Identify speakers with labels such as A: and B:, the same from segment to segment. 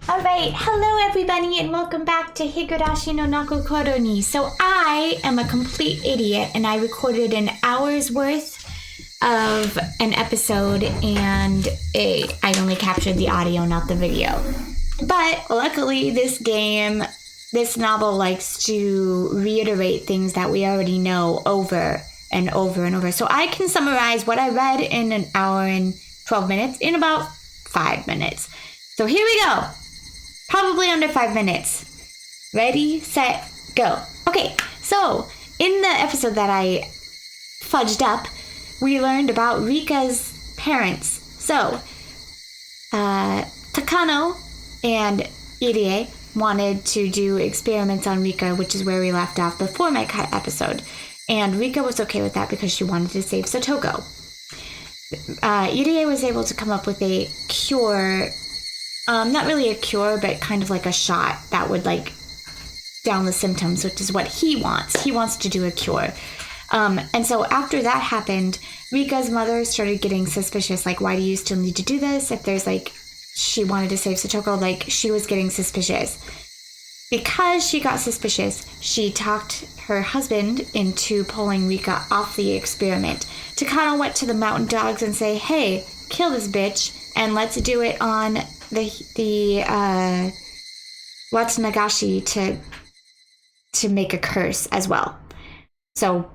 A: Alright, hello everybody and welcome back to Higurashi no Nakokoro ni. So I am a complete idiot and I recorded an hour's worth of an episode and I only captured the audio, not the video. But luckily this novel likes to reiterate things that we already know over and over and over. So I can summarize what I read in an hour and 12 minutes in about 5 minutes. So here we go. Probably under 5 minutes. Ready, set, go. Okay, so in the episode that I fudged up, we learned about Rika's parents. So, Takano and Irie wanted to do experiments on Rika, which is where we left off before my cut episode. And Rika was okay with that because she wanted to save Satoko. Irie was able to come up with a cure. Not really a cure, but kind of like a shot that would like down the symptoms, which is what he wants. He wants to do a cure. And so after that happened, Rika's mother started getting suspicious. Like, why do you still need to do this? If there's like, she wanted to save Satoko, like she was getting suspicious. Because she got suspicious, she talked her husband into pulling Rika off the experiment. Takano went to the mountain dogs and say, hey, kill this bitch and let's do it on the Watsunagashi to make a curse as well. So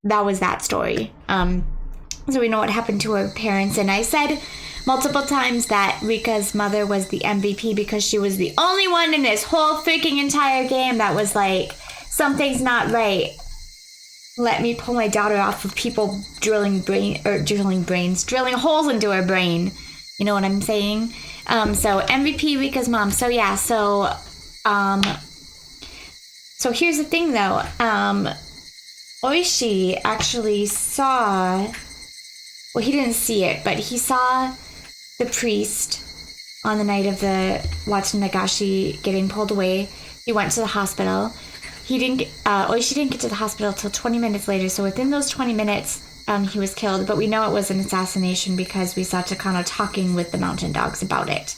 A: that was that story. So we know what happened to her parents, and I said multiple times that Rika's mother was the MVP because she was the only one in this whole freaking entire game that was like, something's not right. Let me pull my daughter off of people drilling holes into her brain. You know what I'm saying? So MVP Rika's mom. So yeah, so here's the thing though. Oishi actually saw, well, he didn't see it, but he saw the priest on the night of the Watsunagashi getting pulled away. He went to the hospital. Oishi didn't get to the hospital till 20 minutes later. So within those 20 minutes, he was killed, but we know it was an assassination because we saw Takano talking with the mountain dogs about it.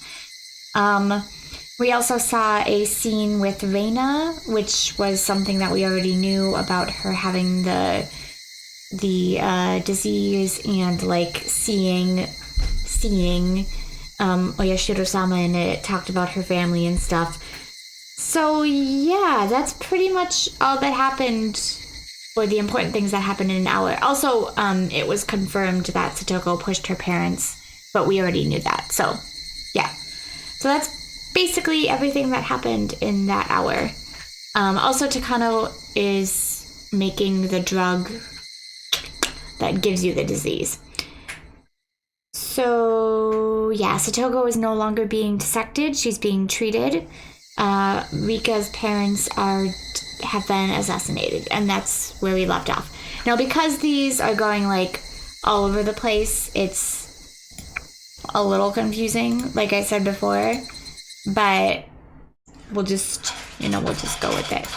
A: We also saw a scene with Reina, which was something that we already knew about her having the disease and like seeing Oyashiro-sama, and it talked about her family and stuff. So yeah, that's pretty much all that happened, or the important things that happened in an hour. Also, it was confirmed that Satoko pushed her parents, but we already knew that. So, yeah. So that's basically everything that happened in that hour. Also, Takano is making the drug that gives you the disease. So, yeah, Satoko is no longer being dissected. She's being treated. Rika's parents have been assassinated, and that's where we left off. Now, because these are going like all over the place, it's a little confusing, like I said before, but we'll just go with it.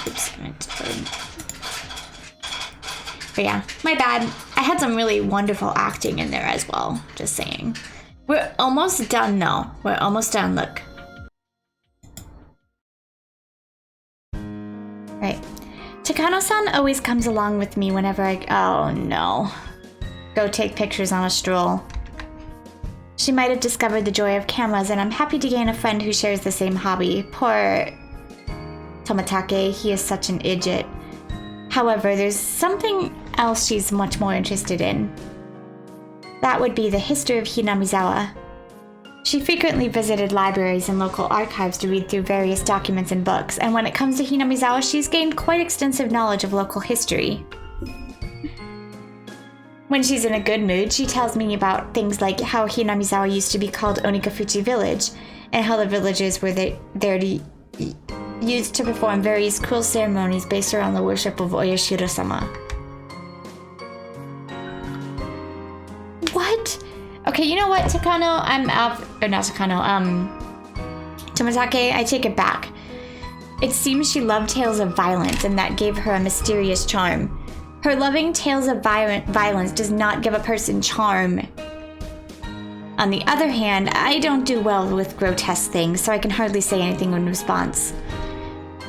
A: Oops, I meant to put in. But yeah, my bad. I had some really wonderful acting in there as well, just saying. We're almost done though. We're almost done, look. Right. Takano-san always comes along with me whenever oh no. Go take pictures on a stroll. She might have discovered the joy of cameras, and I'm happy to gain a friend who shares the same hobby. Poor Tomatake, he is such an idiot. However, there's something else she's much more interested in. That would be the history of Hinamizawa. She frequently visited libraries and local archives to read through various documents and books, and when it comes to Hinamizawa, she's gained quite extensive knowledge of local history. When she's in a good mood, she tells me about things like how Hinamizawa used to be called Onikafuchi Village, and how the villagers were used to perform various cruel ceremonies based around the worship of Oyashiro-sama. What? Okay, you know what, Takano? Tomatake, I take it back. It seems she loved tales of violence, and that gave her a mysterious charm. Her loving tales of violence does not give a person charm. On the other hand, I don't do well with grotesque things, so I can hardly say anything in response.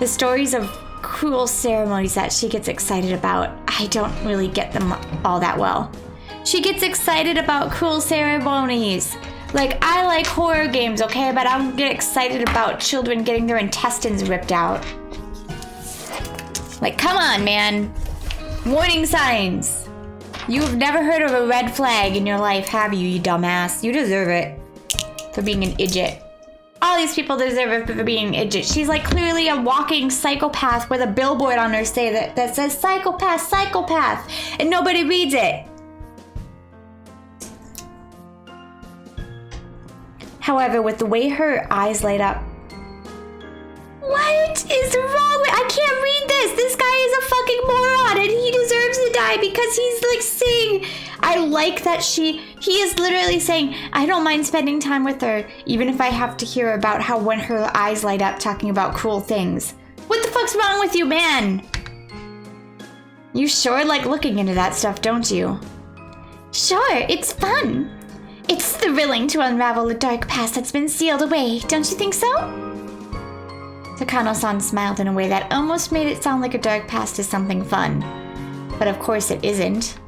A: The stories of cruel ceremonies that she gets excited about, I don't really get them all that well. She gets excited about cruel ceremonies. Like, I like horror games, okay? But I don't get excited about children getting their intestines ripped out. Like, come on, man. Warning signs. You've never heard of a red flag in your life, have you, you dumbass? You deserve it for being an idiot. All these people deserve it for being an idiot. She's like clearly a walking psychopath with a billboard on her that says psychopath, psychopath, and nobody reads it. However, with the way her eyes light up, what is wrong with? I can't read this. This guy is a fucking moron, and he deserves to die because he's like saying, I like that he is literally saying, I don't mind spending time with her, even if I have to hear about how when her eyes light up talking about cruel things. What the fuck's wrong with you, man? You sure like looking into that stuff, don't you? Sure, it's fun. It's thrilling to unravel a dark past that's been sealed away, don't you think so? Takano-san smiled in a way that almost made it sound like a dark past is something fun. But of course it isn't.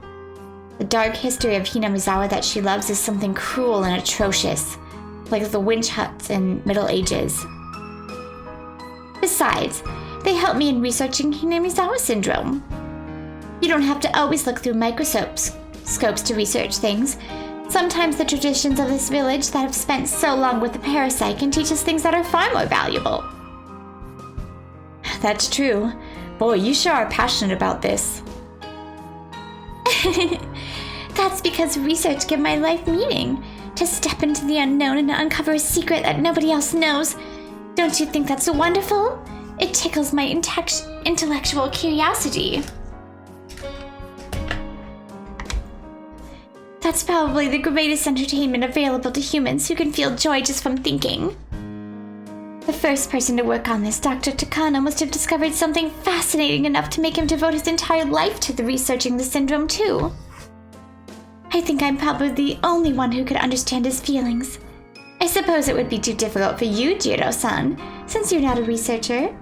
A: The dark history of Hinamizawa that she loves is something cruel and atrocious, like the witch huts in Middle Ages. Besides, they help me in researching Hinamizawa syndrome. You don't have to always look through microscopes to research things. Sometimes the traditions of this village that have spent so long with the parasite can teach us things that are far more valuable. That's true. Boy, you sure are passionate about this. That's because research gives my life meaning. To step into the unknown and uncover a secret that nobody else knows. Don't you think that's wonderful? It tickles my intellectual curiosity. That's probably the greatest entertainment available to humans who can feel joy just from thinking. The first person to work on this, Dr. Takano, must have discovered something fascinating enough to make him devote his entire life to researching the syndrome, too. I think I'm probably the only one who could understand his feelings. I suppose it would be too difficult for you, Jiro-san, since you're not a researcher.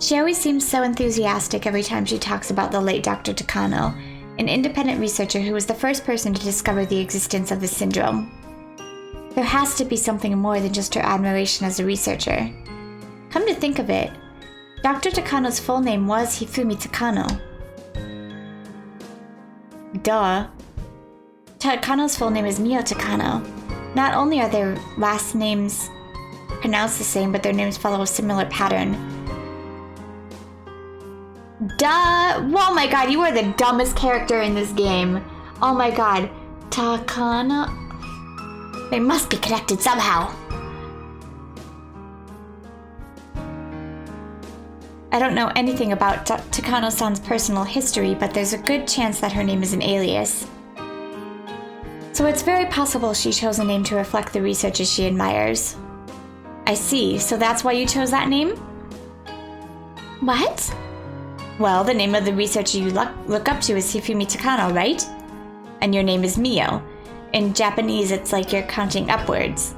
A: She always seems so enthusiastic every time she talks about the late Dr. Takano, an independent researcher who was the first person to discover the existence of the syndrome. There has to be something more than just her admiration as a researcher. Come to think of it, Dr. Takano's full name was Hifumi Takano. Duh. Takano's full name is Mio Takano. Not only are their last names pronounced the same, but their names follow a similar pattern. Duh! Oh my god, you are the dumbest character in this game. Oh my god. Takano... They must be connected somehow. I don't know anything about Takano-san's personal history, but there's a good chance that her name is an alias. So it's very possible she chose a name to reflect the researches she admires. I see, so that's why you chose that name? What? Well, the name of the researcher you look up to is Hifumi Takano, right? And your name is Mio. In Japanese, it's like you're counting upwards.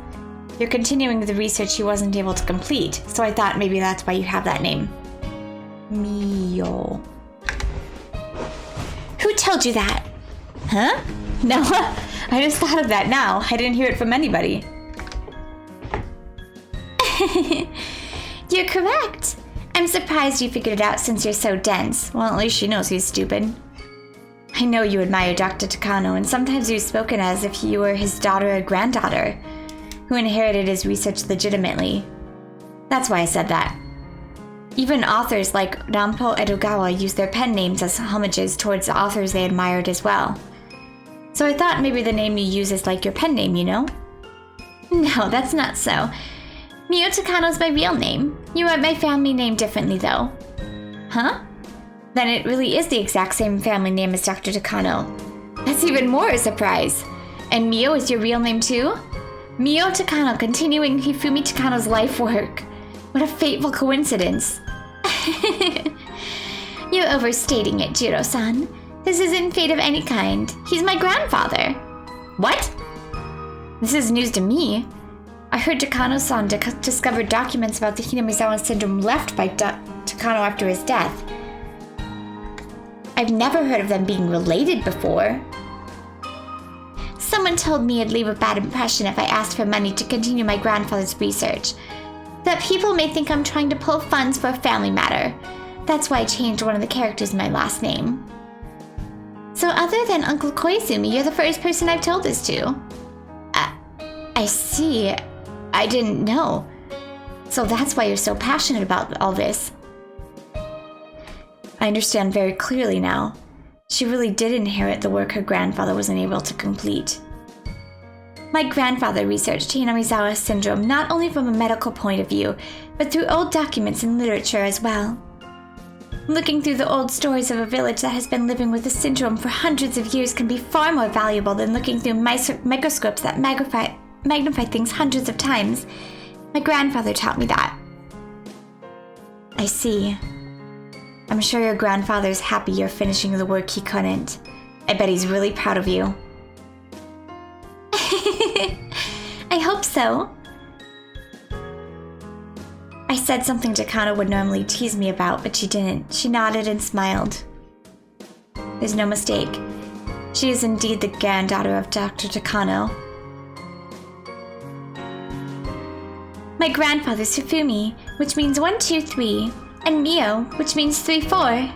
A: You're continuing the research you wasn't able to complete, so I thought maybe that's why you have that name. Mio. Who told you that? Huh? No, I just thought of that now. I didn't hear it from anybody. You're correct. I'm surprised you figured it out since you're so dense. Well, at least she knows he's stupid. I know you admire Dr. Takano, and sometimes you've spoken as if you were his daughter or granddaughter, who inherited his research legitimately. That's why I said that. Even authors like Rampo Edogawa use their pen names as homages towards the authors they admired as well. So I thought maybe the name you use is like your pen name, you know? No, that's not so. Mio Takano's my real name. You write my family name differently, though. Huh? Then it really is the exact same family name as Dr. Takano. That's even more a surprise. And Mio is your real name too? Mio Takano continuing Hifumi Takano's life work. What a fateful coincidence. You're overstating it, Jiro-san. This isn't fate of any kind. He's my grandfather. What? This is news to me. I heard Takano-san discovered documents about the Hinamizawa syndrome left by Takano after his death. I've never heard of them being related before. Someone told me I'd leave a bad impression if I asked for money to continue my grandfather's research. That people may think I'm trying to pull funds for a family matter. That's why I changed one of the characters in my last name. So other than Uncle Koizumi, you're the first person I've told this to. I see. I didn't know. So that's why you're so passionate about all this. I understand very clearly now. She really did inherit the work her grandfather wasn't able to complete. My grandfather researched Hinamizawa syndrome not only from a medical point of view, but through old documents and literature as well. Looking through the old stories of a village that has been living with the syndrome for hundreds of years can be far more valuable than looking through microscopes that magnify things hundreds of times. My grandfather taught me that. I see. I'm sure your grandfather's happy you're finishing the work he couldn't. I bet he's really proud of you. I hope so. I said something Takano would normally tease me about, but she didn't. She nodded and smiled. There's no mistake. She is indeed the granddaughter of Dr. Takano. My grandfather's Hifumi, which means 1, 2, 3, and Mio, which means 3, 4.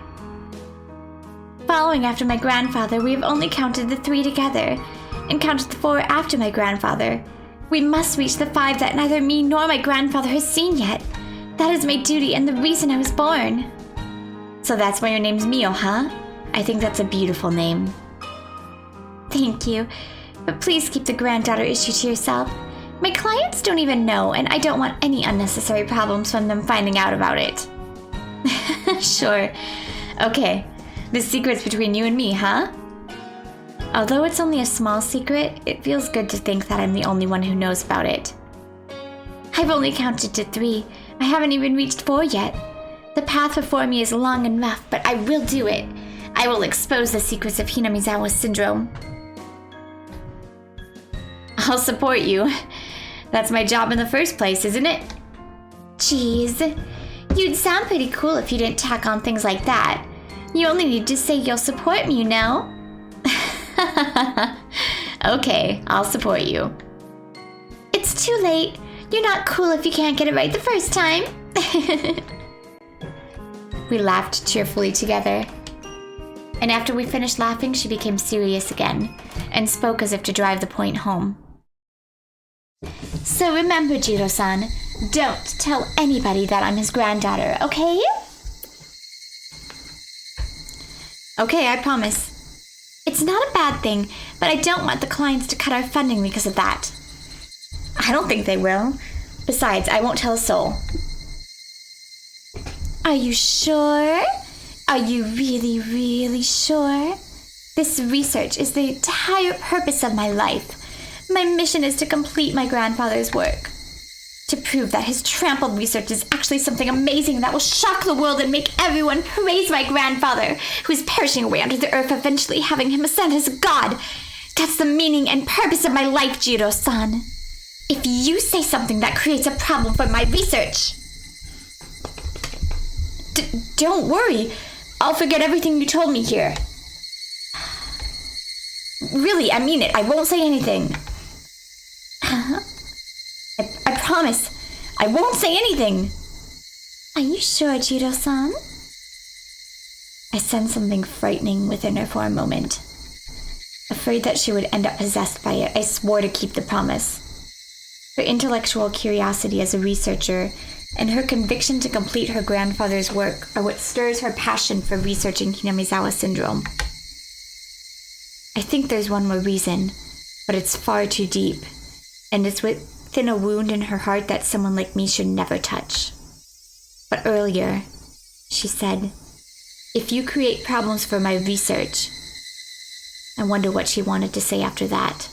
A: Following after my grandfather, we have only counted the 3 together, and counted the 4 after my grandfather. We must reach the 5 that neither me nor my grandfather has seen yet. That is my duty and the reason I was born. So that's why your name's Mio, huh? I think that's a beautiful name. Thank you, but please keep the granddaughter issue to yourself. My clients don't even know, and I don't want any unnecessary problems from them finding out about it. Sure. Okay, the secret's between you and me, huh? Although it's only a small secret, it feels good to think that I'm the only one who knows about it. I've only counted to 3. I haven't even reached 4 yet. The path before me is long and rough, but I will do it. I will expose the secrets of Hinamizawa syndrome. I'll support you. That's my job in the first place, isn't it? Jeez. You'd sound pretty cool if you didn't tack on things like that. You only need to say you'll support me, you know? Okay, I'll support you. It's too late. You're not cool if you can't get it right the first time. We laughed cheerfully together. And after we finished laughing, she became serious again, and spoke as if to drive the point home. So remember, Jiro-san, don't tell anybody that I'm his granddaughter, okay? Okay, I promise. It's not a bad thing, but I don't want the clients to cut our funding because of that. I don't think they will. Besides, I won't tell a soul. Are you sure? Are you really, really sure? This research is the entire purpose of my life. My mission is to complete my grandfather's work. To prove that his trampled research is actually something amazing that will shock the world and make everyone praise my grandfather, who is perishing away under the earth, eventually having him ascend as a god. That's the meaning and purpose of my life, Jiro-san. If you say something that creates a problem for my research... Don't worry. I'll forget everything you told me here. Really, I mean it. I won't say anything. I promise. I won't say anything. Are you sure, Jiro-san? I sensed something frightening within her for a moment. Afraid that she would end up possessed by it, I swore to keep the promise. Her intellectual curiosity as a researcher and her conviction to complete her grandfather's work are what stirs her passion for researching Hinamizawa syndrome. I think there's one more reason, but it's far too deep, and it's within a wound in her heart that someone like me should never touch. But earlier, she said, if you create problems for my research, I wonder what she wanted to say after that.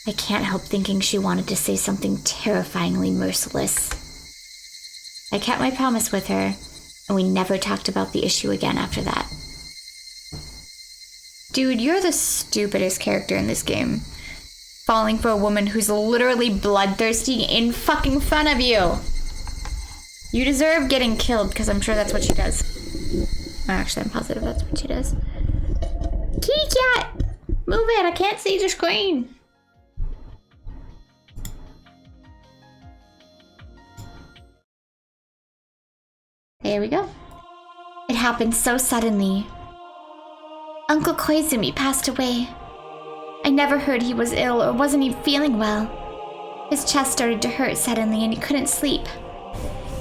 A: I can't help thinking she wanted to say something terrifyingly merciless. I kept my promise with her, and we never talked about the issue again after that. Dude, you're the stupidest character in this game. Falling for a woman who's literally bloodthirsty in fucking front of you. You deserve getting killed, because I'm sure that's what she does. Actually, I'm positive that's what she does. Kitty cat! Move it, I can't see the screen. There we go. It happened so suddenly. Uncle Koizumi passed away. I never heard he was ill or wasn't even feeling well. His chest started to hurt suddenly and he couldn't sleep.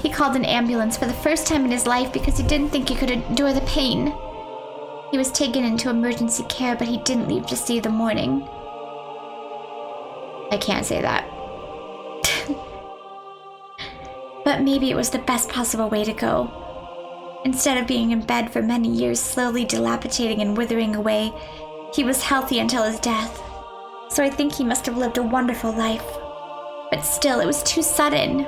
A: He called an ambulance for the first time in his life because he didn't think he could endure the pain. He was taken into emergency care, but he didn't leave to see the morning. I can't say that. But maybe it was the best possible way to go. Instead of being in bed for many years, slowly dilapidating and withering away, he was healthy until his death. So I think he must have lived a wonderful life. But still, it was too sudden.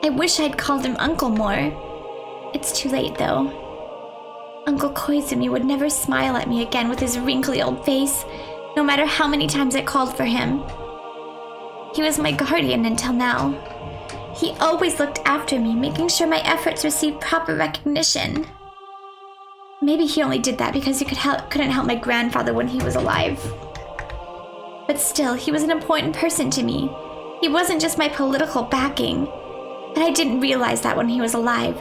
A: I wish I'd called him Uncle more. It's too late, though. Uncle Koizumi would never smile at me again with his wrinkly old face, no matter how many times I called for him. He was my guardian until now. He always looked after me, making sure my efforts received proper recognition. Maybe he only did that because he couldn't help my grandfather when he was alive. But still, he was an important person to me. He wasn't just my political backing. And I didn't realize that when he was alive.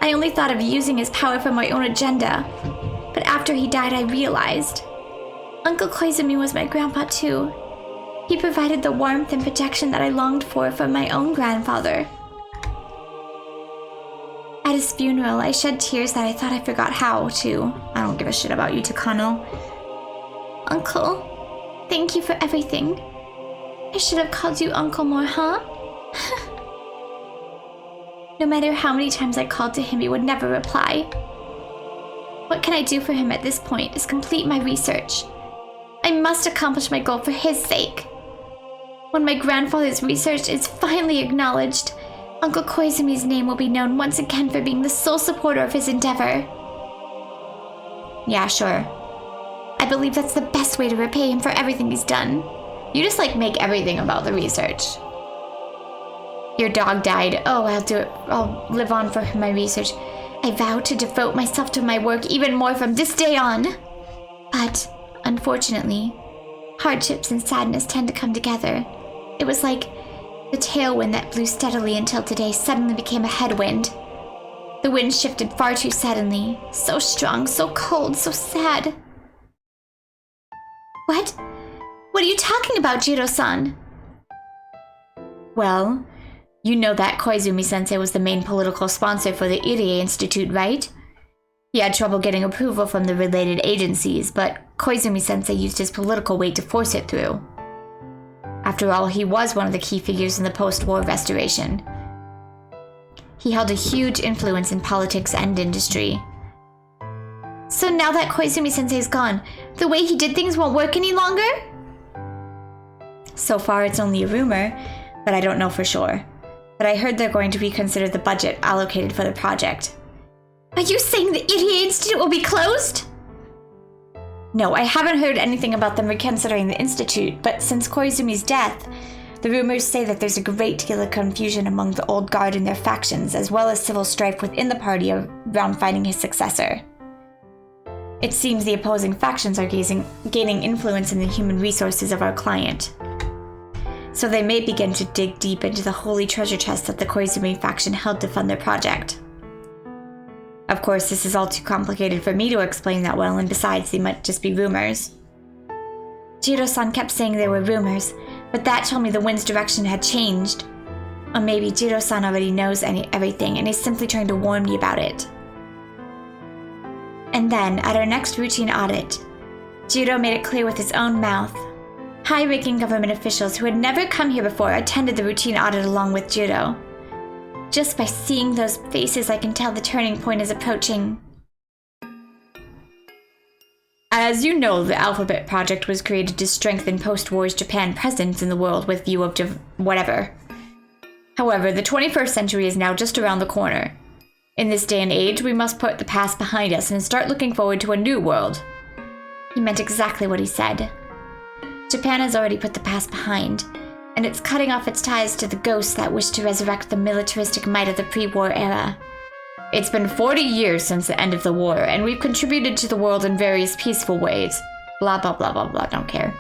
A: I only thought of using his power for my own agenda. But after he died, I realized. Uncle Koizumi was my grandpa too. He provided the warmth and protection that I longed for from my own grandfather. At his funeral, I shed tears that I thought I forgot how to. I don't give a shit about you, Takano. Uncle, thank you for everything. I should have called you Uncle more, huh? No matter how many times I called to him, he would never reply. What can I do for him at this point is complete my research. I must accomplish my goal for his sake. When my grandfather's research is finally acknowledged, Uncle Koizumi's name will be known once again for being the sole supporter of his endeavor. Yeah, sure. I believe that's the best way to repay him for everything he's done. You just, make everything about the research. Your dog died. Oh, I'll do it. I'll live on for my research. I vow to devote myself to my work even more from this day on. But, unfortunately, hardships and sadness tend to come together. It was like the tailwind that blew steadily until today suddenly became a headwind. The wind shifted far too suddenly. So strong, so cold, so sad. What? What are you talking about, Jiro-san? Well, you know that Koizumi-sensei was the main political sponsor for the Irie Institute, right? He had trouble getting approval from the related agencies, but Koizumi-sensei used his political weight to force it through. After all, he was one of the key figures in the post-war restoration. He held a huge influence in politics and industry. So now that Koizumi-sensei is gone, the way he did things won't work any longer? So far, it's only a rumor, but I don't know for sure. But I heard they're going to reconsider the budget allocated for the project. Are you saying the Irie Institute will be closed? No, I haven't heard anything about them reconsidering the institute, but since Koizumi's death, the rumors say that there's a great deal of confusion among the old guard and their factions, as well as civil strife within the party around finding his successor. It seems the opposing factions are gaining influence in the human resources of our client. So they may begin to dig deep into the holy treasure chest that the Koizumi faction held to fund their project. Of course, this is all too complicated for me to explain that well, and besides, they might just be rumors. Jiro-san kept saying there were rumors, but that told me the wind's direction had changed. Or maybe Jiro-san already knows everything and is simply trying to warn me about it. And then, at our next routine audit, Jiro made it clear with his own mouth. High-ranking government officials who had never come here before attended the routine audit along with Jiro. Just by seeing those faces, I can tell the turning point is approaching. As you know, the Alphabet Project was created to strengthen post-wars Japan presence in the world with view of whatever. However, the 21st century is now just around the corner. In this day and age, we must put the past behind us and start looking forward to a new world. He meant exactly what he said. Japan has already put the past behind, and it's cutting off its ties to the ghosts that wish to resurrect the militaristic might of the pre-war era. It's been 40 years since the end of the war, and we've contributed to the world in various peaceful ways. Blah, blah, blah, blah, blah, don't care.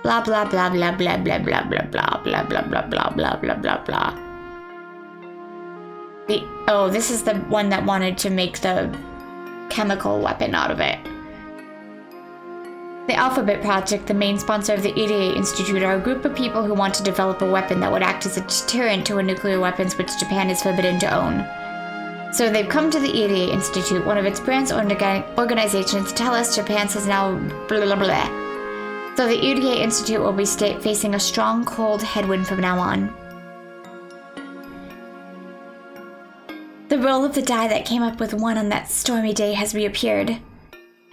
A: Blah, blah, blah, blah, blah, blah, blah, blah, blah, blah, blah, blah, blah, blah, blah, blah, blah. Oh, this is the one that wanted to make the chemical weapon out of it. The Alphabet Project, the main sponsor of the EDA Institute, are a group of people who want to develop a weapon that would act as a deterrent to nuclear weapons which Japan is forbidden to own. So they've come to the EDA Institute, one of its branch organizations, to tell us Japan says now blah blah blah. So the EDA Institute will be facing a strong, cold headwind from now on. The roll of the die that came up with 1 on that stormy day has reappeared.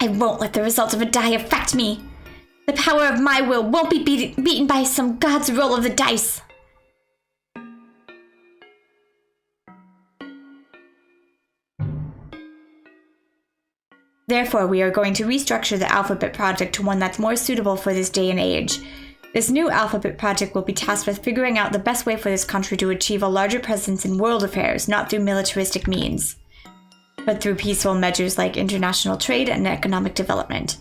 A: I won't let the result of a die affect me. The power of my will won't be beaten by some god's roll of the dice. Therefore, we are going to restructure the Alphabet Project to one that's more suitable for this day and age. This new Alphabet Project will be tasked with figuring out the best way for this country to achieve a larger presence in world affairs, not through militaristic means, but through peaceful measures like international trade and economic development.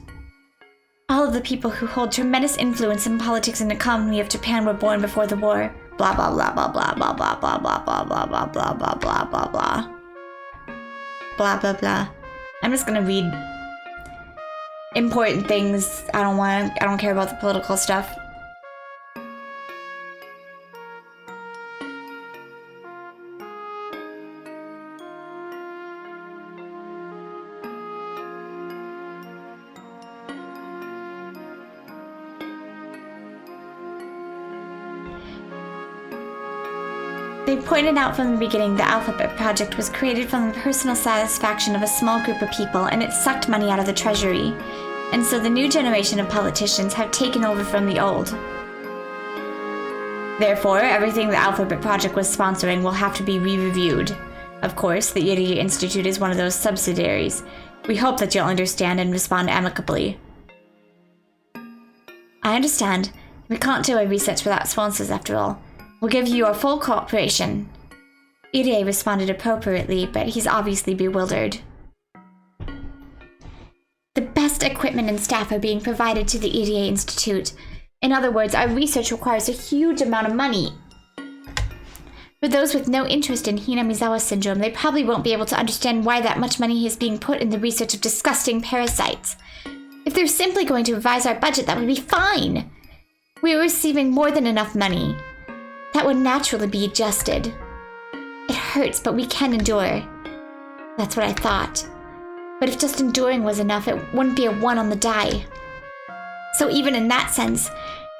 A: All of the people who hold tremendous influence in politics and economy of Japan were born before the war. Blah blah blah blah blah blah blah blah blah blah blah blah blah blah blah blah blah. Blah blah blah. I'm just gonna read important things. I don't care about the political stuff. They pointed out from the beginning the Alphabet Project was created from the personal satisfaction of a small group of people, and it sucked money out of the treasury. And so the new generation of politicians have taken over from the old. Therefore, everything the Alphabet Project was sponsoring will have to be re-reviewed. Of course, the EDA Institute is one of those subsidiaries. We hope that you'll understand and respond amicably. I understand. We can't do our research without sponsors, after all. We'll give you our full cooperation. EDA responded appropriately, but he's obviously bewildered. The best equipment and staff are being provided to the EDA Institute. In other words, our research requires a huge amount of money. For those with no interest in Hinamizawa syndrome, they probably won't be able to understand why that much money is being put in the research of disgusting parasites. If they're simply going to revise our budget, that would be fine. We are receiving more than enough money. That would naturally be adjusted. It hurts, but we can endure. That's what I thought. But if just enduring was enough, it wouldn't be a 1 on the die. So even in that sense,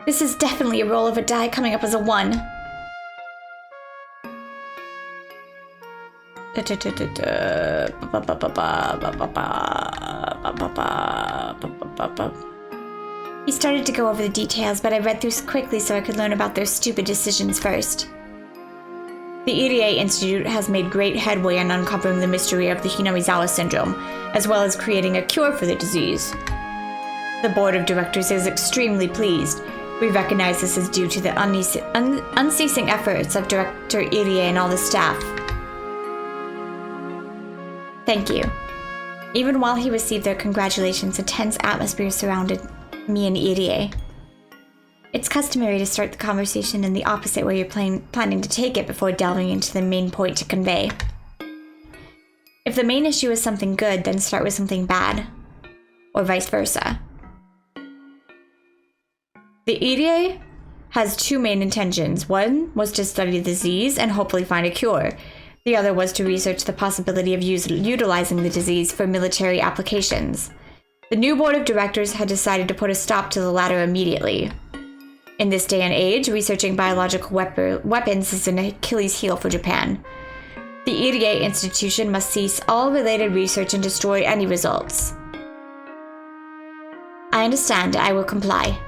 A: this is definitely a roll of a die coming up as a 1. He started to go over the details, but I read through quickly so I could learn about their stupid decisions first. The EDA Institute has made great headway in uncovering the mystery of the Hinamizawa syndrome, as well as creating a cure for the disease. The board of directors is extremely pleased. We recognize this is due to the unceasing efforts of Director EDA and all the staff. Thank you. Even while he received their congratulations, a tense atmosphere surrounded me and EDA. It's customary to start the conversation in the opposite way you're planning to take it before delving into the main point to convey. If the main issue is something good, then start with something bad, or vice versa. The EDA has 2 main intentions. One was to study the disease and hopefully find a cure. The other was to research the possibility of utilizing the disease for military applications. The new board of directors had decided to put a stop to the latter immediately. In this day and age, researching biological weapons is an Achilles heel for Japan. The EDA institution must cease all related research and destroy any results. I understand. I will comply.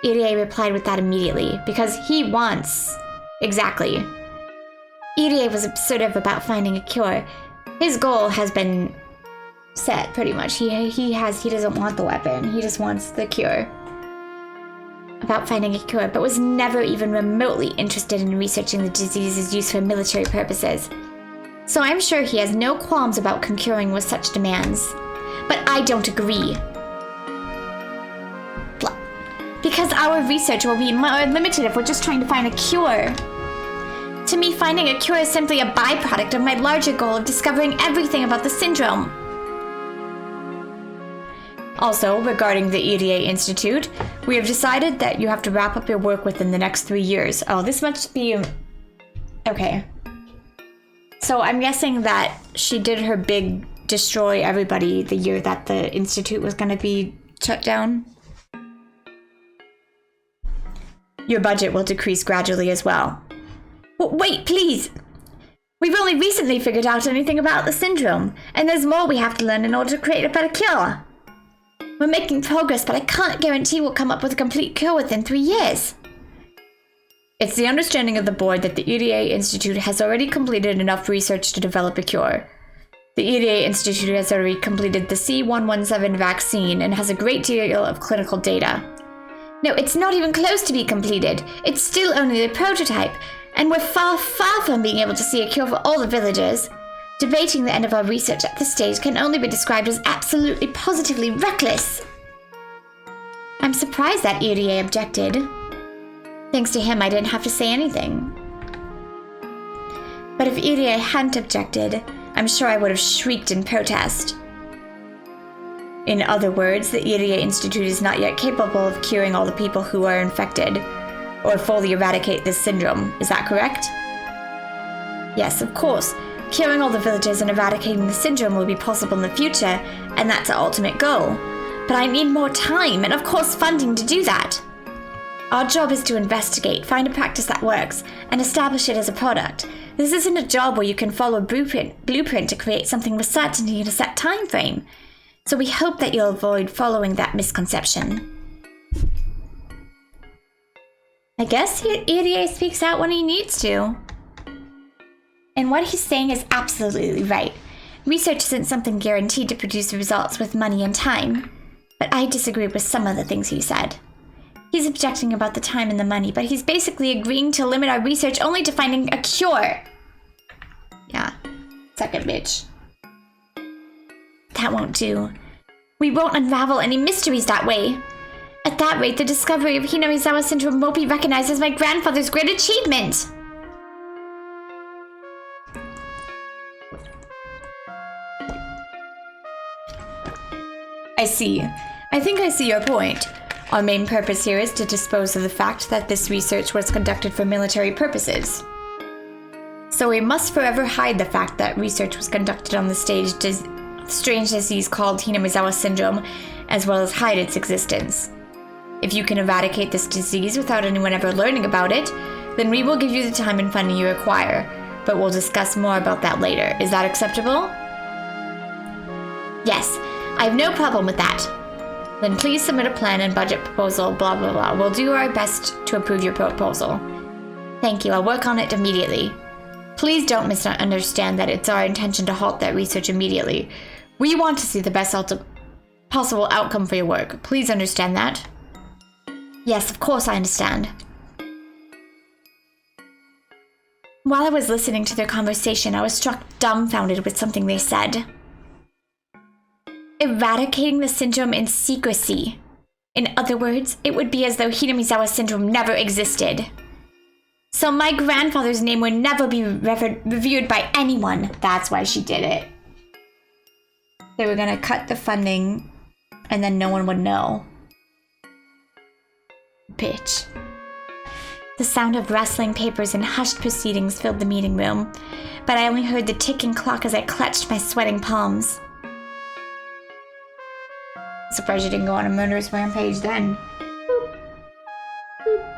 A: EDA replied with that immediately, because he wants... Exactly. EDA was assertive about finding a cure. His goal has been set, pretty much. He doesn't want the weapon. He just wants the cure. About finding a cure, but was never even remotely interested in researching the disease's use for military purposes. So I'm sure he has no qualms about concurring with such demands. But I don't agree. Because our research will be more limited if we're just trying to find a cure. To me, finding a cure is simply a byproduct of my larger goal of discovering everything about the syndrome. Also, regarding the EDA Institute, we have decided that you have to wrap up your work within the next 3 years. Oh, this must be... Okay. So I'm guessing that she did her big destroy everybody the year that the Institute was going to be shut down. Your budget will decrease gradually as well. Wait, please! We've only recently figured out anything about the syndrome, and there's more we have to learn in order to create a better cure. We're making progress, but I can't guarantee we'll come up with a complete cure within 3 years. It's the understanding of the board that the EDA Institute has already completed enough research to develop a cure. The EDA Institute has already completed the C117 vaccine and has a great deal of clinical data. No, it's not even close to be completed. It's still only the prototype, and we're far, far from being able to see a cure for all the villagers. Debating the end of our research at this stage can only be described as absolutely, positively reckless. I'm surprised that EDA objected. Thanks to him, I didn't have to say anything. But if EDA hadn't objected, I'm sure I would have shrieked in protest. In other words, the EDA Institute is not yet capable of curing all the people who are infected, or fully eradicate this syndrome. Is that correct? Yes, of course. Curing all the villagers and eradicating the syndrome will be possible in the future, and that's our ultimate goal. But I need more time, and of course funding to do that. Our job is to investigate, find a practice that works, and establish it as a product. This isn't a job where you can follow a blueprint to create something with certainty in a set time frame. So we hope that you'll avoid following that misconception. I guess EDA speaks out when he needs to. And what he's saying is absolutely right. Research isn't something guaranteed to produce results with money and time. But I disagree with some of the things he said. He's objecting about the time and the money, but he's basically agreeing to limit our research only to finding a cure. Yeah, second bitch. That won't do. We won't unravel any mysteries that way. At that rate, the discovery of Hinamizawa syndrome won't be recognized as my grandfather's great achievement. I see. I think I see your point. Our main purpose here is to dispose of the fact that this research was conducted for military purposes. So we must forever hide the fact that research was conducted on the strange disease called Hinamizawa syndrome, as well as hide its existence. If you can eradicate this disease without anyone ever learning about it, then we will give you the time and funding you require, but we'll discuss more about that later. Is that acceptable? Yes, I have no problem with that. Then please submit a plan and budget proposal, blah blah blah. We'll do our best to approve your proposal. Thank you, I'll work on it immediately. Please don't misunderstand that it's our intention to halt that research immediately. We want to see the best possible outcome for your work. Please understand that. Yes, of course I understand. While I was listening to their conversation, I was struck dumbfounded with something they said. Eradicating the syndrome in secrecy. In other words, it would be as though Hinamizawa syndrome never existed. So my grandfather's name would never be revered by anyone. That's why she did it. They were gonna cut the funding and then no one would know. Bitch. The sound of rustling papers and hushed proceedings filled the meeting room, but I only heard the ticking clock as I clutched my sweating palms. Surprised you didn't go on a murderous rampage then. Boop. Boop.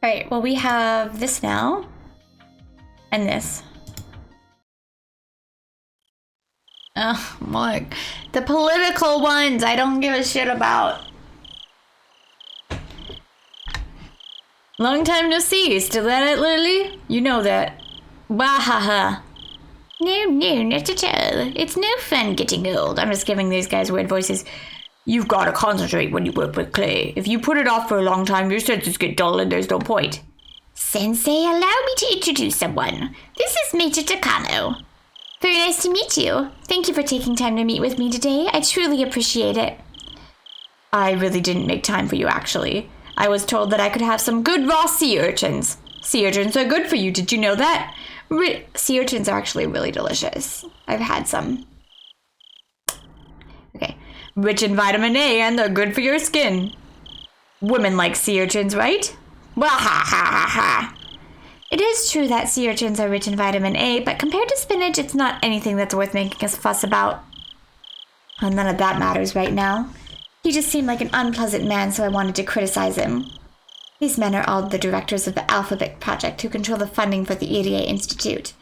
A: Alright, well we have this now. And this. Oh, Mark. The political ones I don't give a shit about. Long time no see. Still at it, Lily? You know that. Wahaha. No, not at all. It's no fun getting old. I'm just giving these guys weird voices. You've got to concentrate when you work with clay. If you put it off for a long time, your senses get dull and there's no point. Sensei, allow me to introduce someone. This is Major Takano. Very nice to meet you. Thank you for taking time to meet with me today. I truly appreciate it. I really didn't make time for you, actually. I was told that I could have some good raw sea urchins. Sea urchins are good for you, did you know that? Sea urchins are actually really delicious. I've had some. Okay. Rich in vitamin A and they're good for your skin. Women like sea urchins, right? Wahahaha. It is true that sea urchins are rich in vitamin A, but compared to spinach, it's not anything that's worth making a fuss about. Well, none of that matters right now. He just seemed like an unpleasant man, so I wanted to criticize him. These men are all the directors of the Alphabet Project who control the funding for the EDA Institute.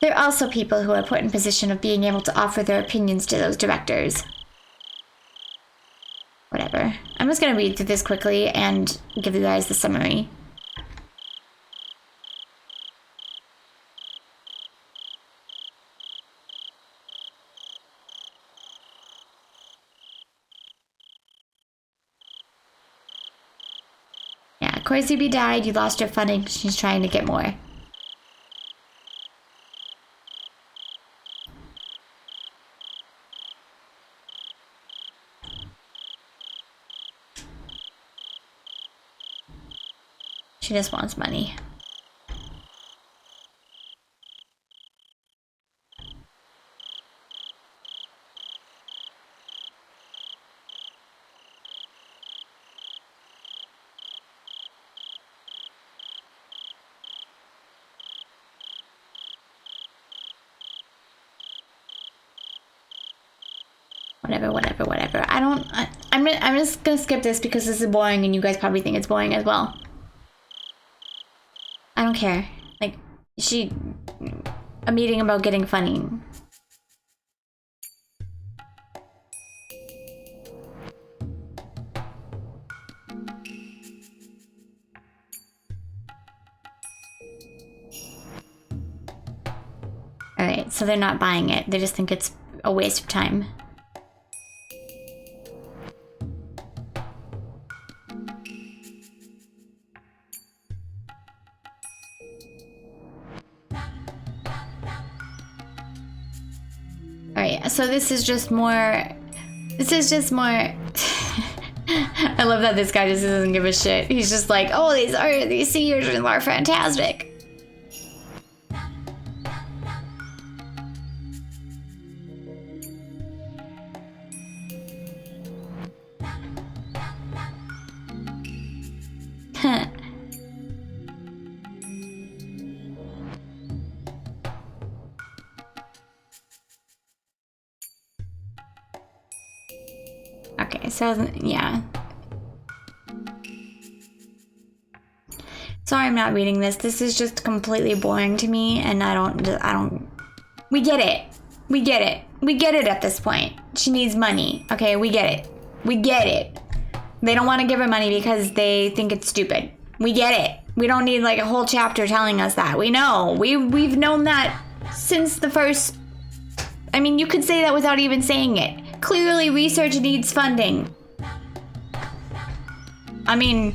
A: They're also people who are put in position of being able to offer their opinions to those directors. Whatever. I'm just going to read through this quickly and give you guys the summary. Yeah, Koizubi died, you lost your funding, she's trying to get more. She just wants money. Whatever. I'm just gonna skip this because this is boring and you guys probably think it's boring as well. I don't care. Like, a meeting about getting funny. Alright, so they're not buying it. They just think it's a waste of time. So this is just more... I love that this guy just doesn't give a shit. He's just like, oh, these sea urchins are fantastic. Okay, so yeah. Sorry I'm not reading this. This is just completely boring to me and I don't... We get it. We get it at this point. She needs money. Okay, we get it. They don't want to give her money because they think it's stupid. We get it. We don't need like a whole chapter telling us that. We know. We've known that since the first... I mean, you could say that without even saying it. Clearly, research needs funding. I mean,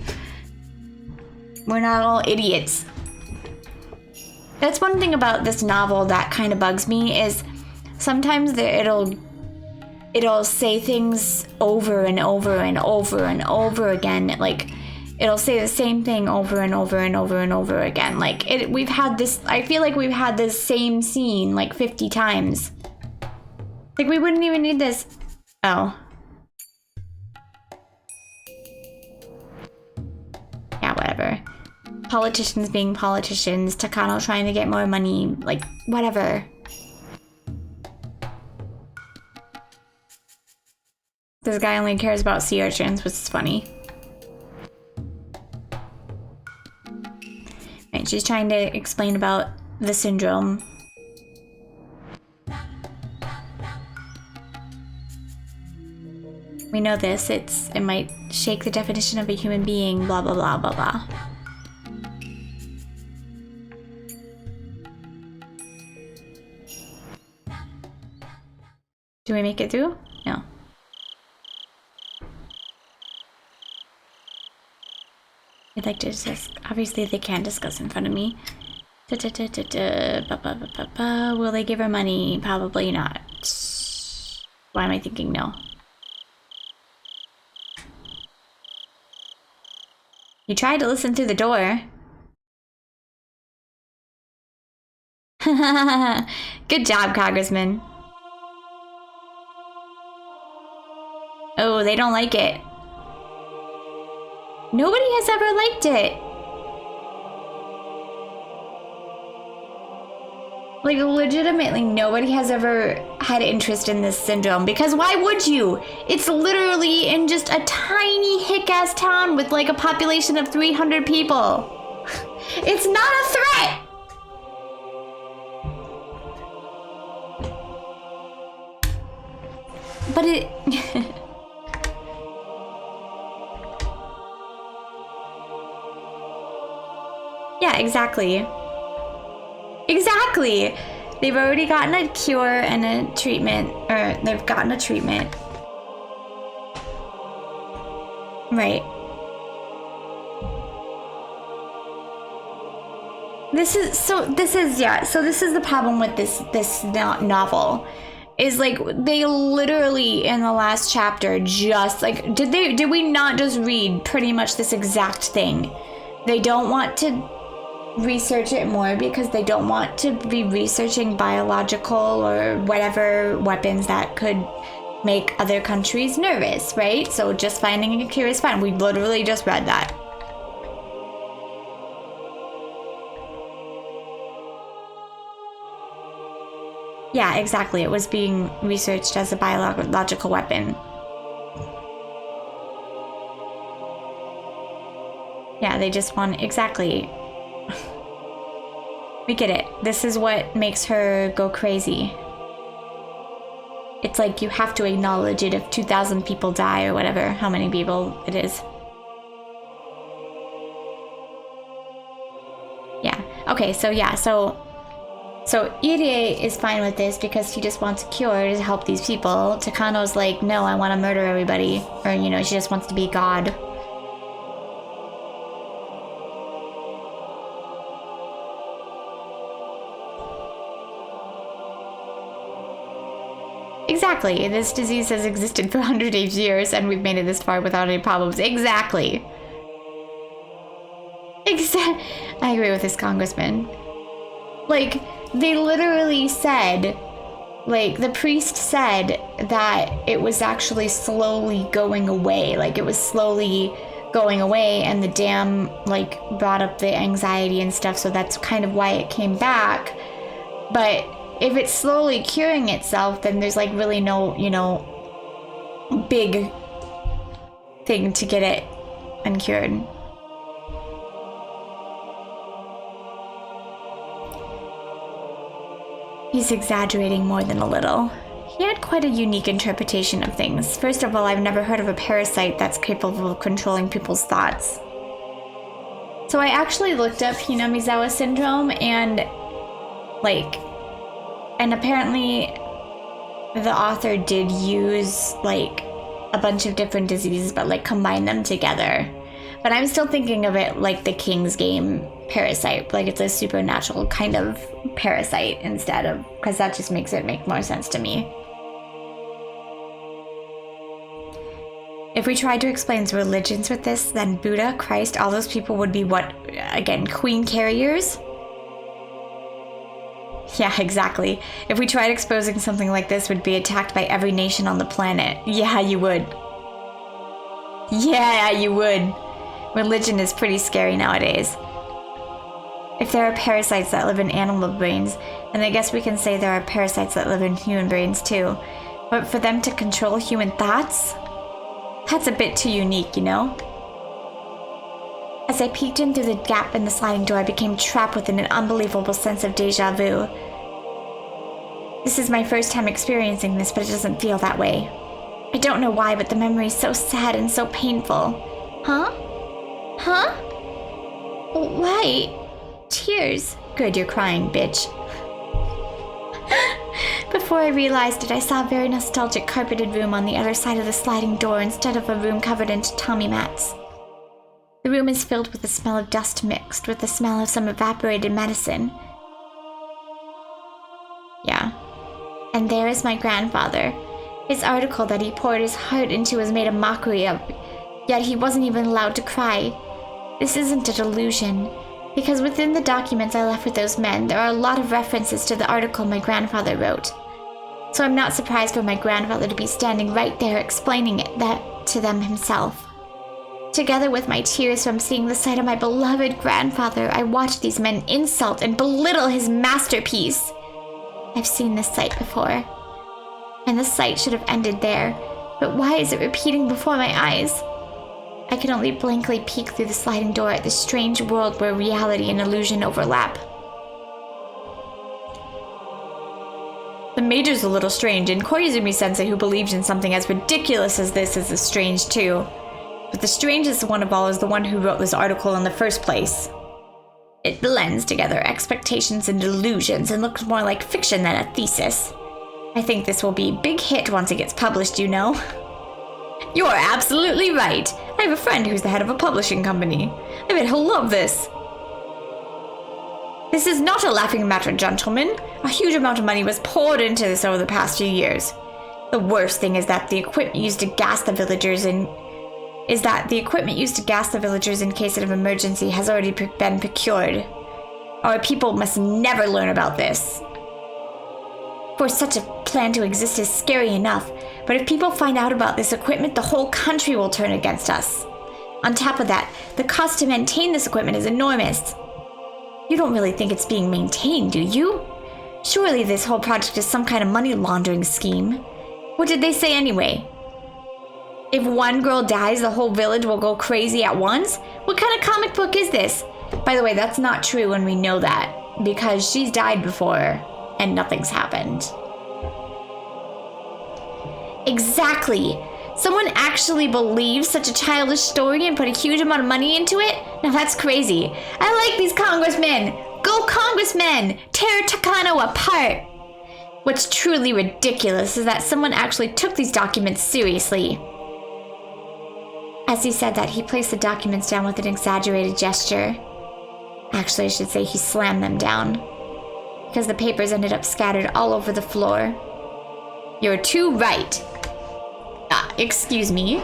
A: we're not all idiots. That's one thing about this novel that kind of bugs me is sometimes it'll say things over and over and over and over again. Like, it'll say the same thing over and over and over and over again. Like, we've had this... I feel like we've had this same scene like 50 times. Like, we wouldn't even need this... Oh. Yeah, whatever. Politicians being politicians. Takano trying to get more money. Like, whatever. This guy only cares about sea urchins, which is funny. Right, she's trying to explain about the syndrome. We know this. It might shake the definition of a human being, blah, blah, blah, blah, blah. Do we make it through? No. I'd like to discuss. Obviously, they can't discuss in front of me. Will they give her money? Probably not. Why am I thinking no? You tried to listen through the door. Good job, Congressman. Oh, they don't like it. Nobody has ever liked it. Like, legitimately, nobody has ever had interest in this syndrome. Because why would you? It's literally in just a tiny hick-ass town with, like, a population of 300 people. It's not a threat! But it... Yeah, exactly. Exactly! They've already gotten a cure and a treatment, or they've gotten a treatment. Right. This is the problem with this novel. Is like, they literally in the last chapter just like, did we not just read pretty much this exact thing? They don't want to research it more because they don't want to be researching biological or whatever weapons that could make other countries nervous, right? So just finding a cure is fine. We literally just read that. Yeah, exactly. It was being researched as a biological weapon. Yeah, they just want... Exactly. We get it. This is what makes her go crazy. It's like you have to acknowledge it if 2,000 people die or whatever, how many people it is. Yeah. Okay, so yeah, so Irie is fine with this because he just wants a cure to help these people. Takano's like, no, I want to murder everybody. Or, you know, she just wants to be God. Exactly. This disease has existed for hundreds of years and we've made it this far without any problems. Exactly. I agree with this congressman. Like, they literally said, like, the priest said that it was actually slowly going away. Like, it was slowly going away and the dam, like, brought up the anxiety and stuff. So that's kind of why it came back. But if it's slowly curing itself, then there's, like, really no, you know, big thing to get it uncured. He's exaggerating more than a little. He had quite a unique interpretation of things. First of all, I've never heard of a parasite that's capable of controlling people's thoughts. So I actually looked up Hinamizawa syndrome and, like, and apparently the author did use, like, a bunch of different diseases, but, like, combine them together. But I'm still thinking of it like the King's Game parasite. Like, it's a supernatural kind of parasite instead of... Because that just makes it make more sense to me. If we tried to explain religions with this, then Buddha, Christ, all those people would be what? Again, queen carriers? Yeah, exactly. If we tried exposing something like this, we'd be attacked by every nation on the planet. Yeah, you would. Yeah, you would. Religion is pretty scary nowadays. If there are parasites that live in animal brains, then I guess we can say there are parasites that live in human brains too. But for them to control human thoughts? That's a bit too unique, you know? As I peeked in through the gap in the sliding door, I became trapped within an unbelievable sense of deja vu. This is my first time experiencing this, but it doesn't feel that way. I don't know why, but the memory is so sad and so painful. Huh? Huh? Why? Tears. Good, you're crying, bitch. Before I realized it, I saw a very nostalgic carpeted room on the other side of the sliding door instead of a room covered in tatami mats. The room is filled with the smell of dust mixed with the smell of some evaporated medicine. Yeah. And there is my grandfather. His article that he poured his heart into was made a mockery of, yet he wasn't even allowed to cry. This isn't a delusion, because within the documents I left with those men, there are a lot of references to the article my grandfather wrote. So I'm not surprised for my grandfather to be standing right there explaining that to them himself. Together with my tears from seeing the sight of my beloved grandfather, I watched these men insult and belittle his masterpiece. I've seen this sight before, and the sight should have ended there, but why is it repeating before my eyes? I can only blankly peek through the sliding door at this strange world where reality and illusion overlap. The Major's a little strange, and Koizumi-sensei, who believes in something as ridiculous as this, is strange too. But the strangest one of all is the one who wrote this article in the first place. It blends together expectations and delusions and looks more like fiction than a thesis. I think this will be a big hit once it gets published, you know. You're absolutely right. I have a friend who's the head of a publishing company. I bet he'll love this. This is not a laughing matter, gentlemen. A huge amount of money was poured into this over the past few years. The worst thing is that the equipment used to gas the villagers in case of an emergency has already been procured. Our people must never learn about this. For such a plan to exist is scary enough, but if people find out about this equipment, the whole country will turn against us. On top of that, the cost to maintain this equipment is enormous. You don't really think it's being maintained, do you? Surely this whole project is some kind of money laundering scheme. What did they say anyway? If one girl dies, the whole village will go crazy at once? What kind of comic book is this? By the way, that's not true, and we know that, because she's died before, and nothing's happened. Exactly! Someone actually believes such a childish story and put a huge amount of money into it? Now that's crazy. I like these congressmen! Go congressmen! Tear Takano apart! What's truly ridiculous is that someone actually took these documents seriously. As he said that, he placed the documents down with an exaggerated gesture. Actually, I should say he slammed them down, because the papers ended up scattered all over the floor. You're too right. Excuse me.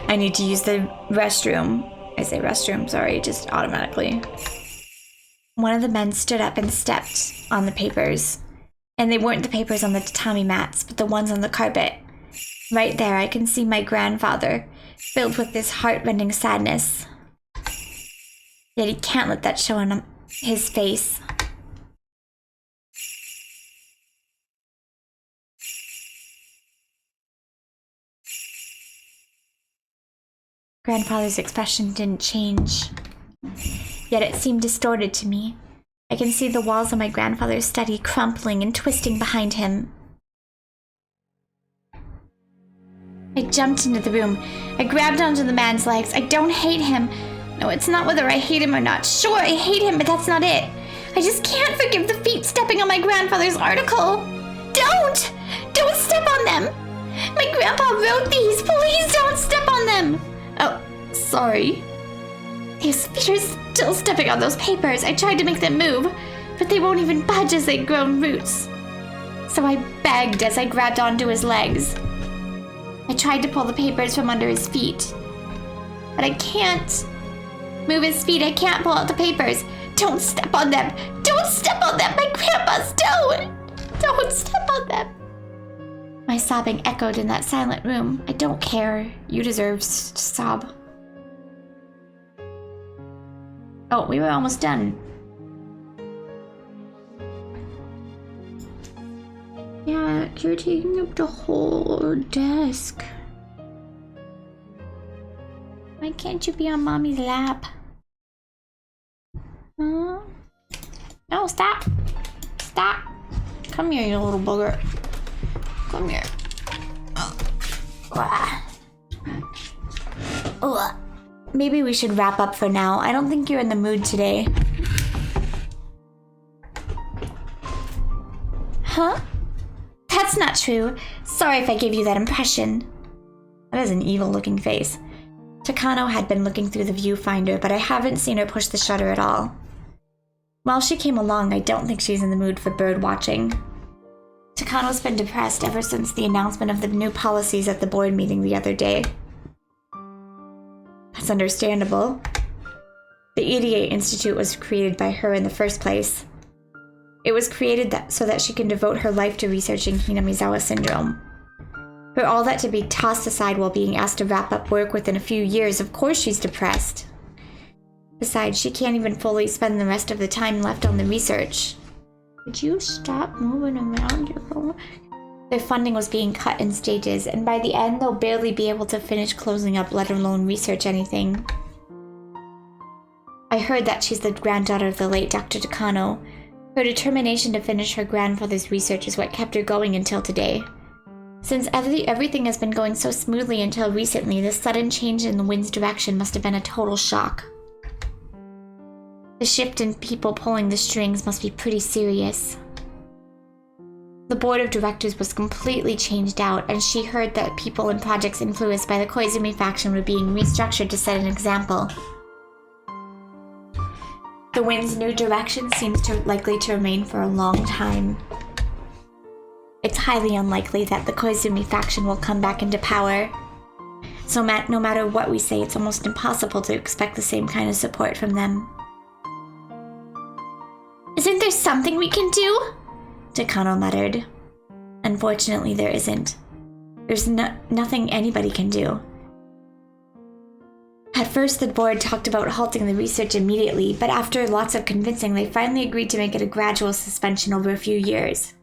A: I need to use the restroom. I say restroom, sorry, just automatically. One of the men stood up and stepped on the papers. And they weren't the papers on the tatami mats, but the ones on the carpet. Right there, I can see my grandfather, filled with this heart-rending sadness. Yet he can't let that show on his face. Grandfather's expression didn't change. Yet it seemed distorted to me. I can see the walls of my grandfather's study crumpling and twisting behind him. I jumped into the room. I grabbed onto the man's legs. I don't hate him. No, it's not whether I hate him or not. Sure, I hate him, but that's not it. I just can't forgive the feet stepping on my grandfather's article. Don't! Don't step on them! My grandpa wrote these. Please don't step on them! Oh, sorry. His feet are still stepping on those papers. I tried to make them move, but they won't even budge as they've grown roots. So I begged as I grabbed onto his legs. I tried to pull the papers from under his feet, but I can't move his feet. I can't pull out the papers. Don't step on them. Don't step on them. My grandpa's don't step on them. My sobbing echoed in that silent room. I don't care. You deserve to sob. Oh, we were almost done. Yeah, you're taking up the whole desk. Why can't you be on Mommy's lap? Huh? No, stop. Stop. Come here, you little bugger. Come here. Maybe we should wrap up for now. I don't think you're in the mood today. Huh? That's not true. Sorry if I gave you that impression. That is an evil-looking face. Takano had been looking through the viewfinder, but I haven't seen her push the shutter at all. While she came along, I don't think she's in the mood for bird watching. Takano's been depressed ever since the announcement of the new policies at the board meeting the other day. That's understandable. The EDA Institute was created by her in the first place. It was created so that she can devote her life to researching Hinamizawa syndrome. For all that to be tossed aside while being asked to wrap up work within a few years, of course she's depressed. Besides, she can't even fully spend the rest of the time left on the research. Would you stop moving around? Their funding was being cut in stages, and by the end they'll barely be able to finish closing up, let alone research anything. I heard that she's the granddaughter of the late Dr. Takano. Her determination to finish her grandfather's research is what kept her going until today. Since everything has been going so smoothly until recently, the sudden change in the wind's direction must have been a total shock. The shift in people pulling the strings must be pretty serious. The board of directors was completely changed out, and she heard that people and projects influenced by the Koizumi faction were being restructured to set an example. The wind's new direction seems likely to remain for a long time. It's highly unlikely that the Koizumi faction will come back into power. So no matter what we say, it's almost impossible to expect the same kind of support from them. Isn't there something we can do? Takano muttered. Unfortunately, there isn't. There's nothing anybody can do. At first, the board talked about halting the research immediately, but after lots of convincing, they finally agreed to make it a gradual suspension over a few years.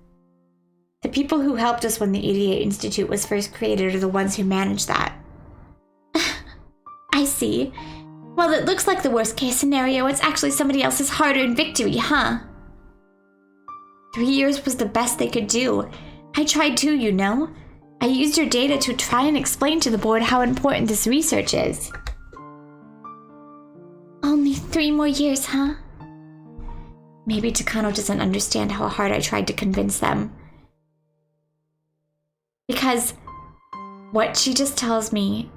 A: The people who helped us when the EDA Institute was first created are the ones who managed that. I see. Well, it looks like the worst-case scenario. It's actually somebody else's hard-earned victory, huh? 3 years was the best they could do. I tried too, you know. I used your data to try and explain to the board how important this research is. Only 3 more years, huh? Maybe Takano doesn't understand how hard I tried to convince them. Because what she just tells me,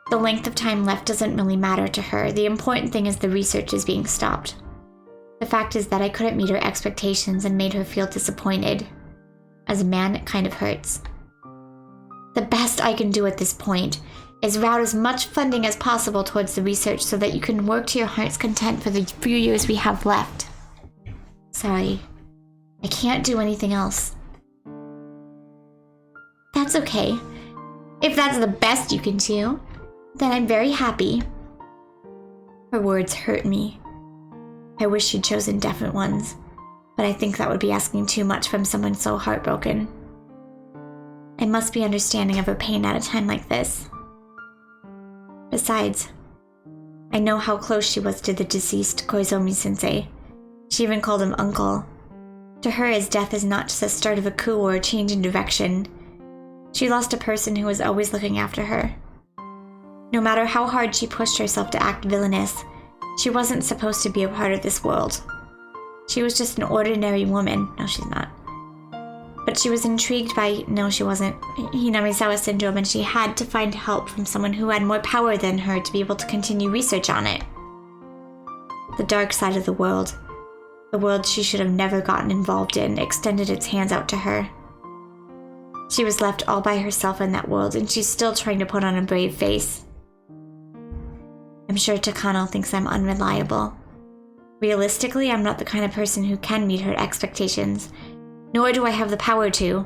A: the length of time left doesn't really matter to her. The important thing is the research is being stopped. The fact is that I couldn't meet her expectations and made her feel disappointed. As a man, it kind of hurts. The best I can do at this point is route as much funding as possible towards the research so that you can work to your heart's content for the few years we have left. Sorry, I can't do anything else. That's okay. If that's the best you can do, then I'm very happy. Her words hurt me. I wish she'd chosen different ones, but I think that would be asking too much from someone so heartbroken. I must be understanding of her pain at a time like this. Besides, I know how close she was to the deceased Koizumi-sensei. She even called him uncle. To her, his death is not just the start of a coup or a change in direction. She lost a person who was always looking after her. No matter how hard she pushed herself to act villainous, she wasn't supposed to be a part of this world. She was just an ordinary woman. No, she's not. But she was intrigued by, no, she wasn't, Hinamizawa syndrome, and she had to find help from someone who had more power than her to be able to continue research on it. The dark side of the world she should have never gotten involved in, extended its hands out to her. She was left all by herself in that world, and she's still trying to put on a brave face. I'm sure Takano thinks I'm unreliable. Realistically, I'm not the kind of person who can meet her expectations, nor do I have the power to.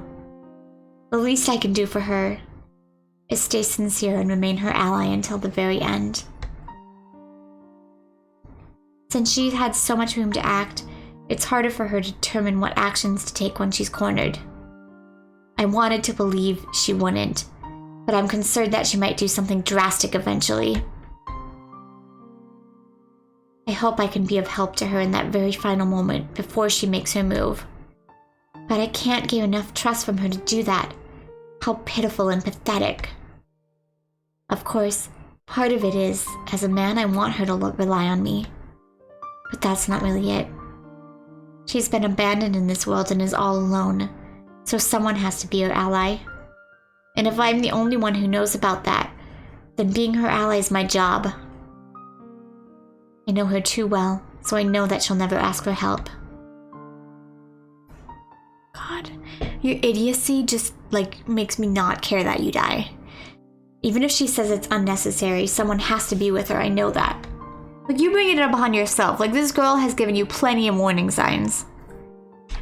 A: The least I can do for her is stay sincere and remain her ally until the very end. Since she had so much room to act, it's harder for her to determine what actions to take when she's cornered. I wanted to believe she wouldn't, but I'm concerned that she might do something drastic eventually. I hope I can be of help to her in that very final moment before she makes her move. But I can't get enough trust from her to do that. How pitiful and pathetic. Of course, part of it is, as a man, I want her to rely on me. But that's not really it. She's been abandoned in this world and is all alone. So someone has to be her ally. And if I'm the only one who knows about that, then being her ally is my job. I know her too well, so I know that she'll never ask for help. God, your idiocy just, like, makes me not care that you die. Even if she says it's unnecessary, someone has to be with her, I know that. Like, you bring it up on yourself. Like, this girl has given you plenty of warning signs.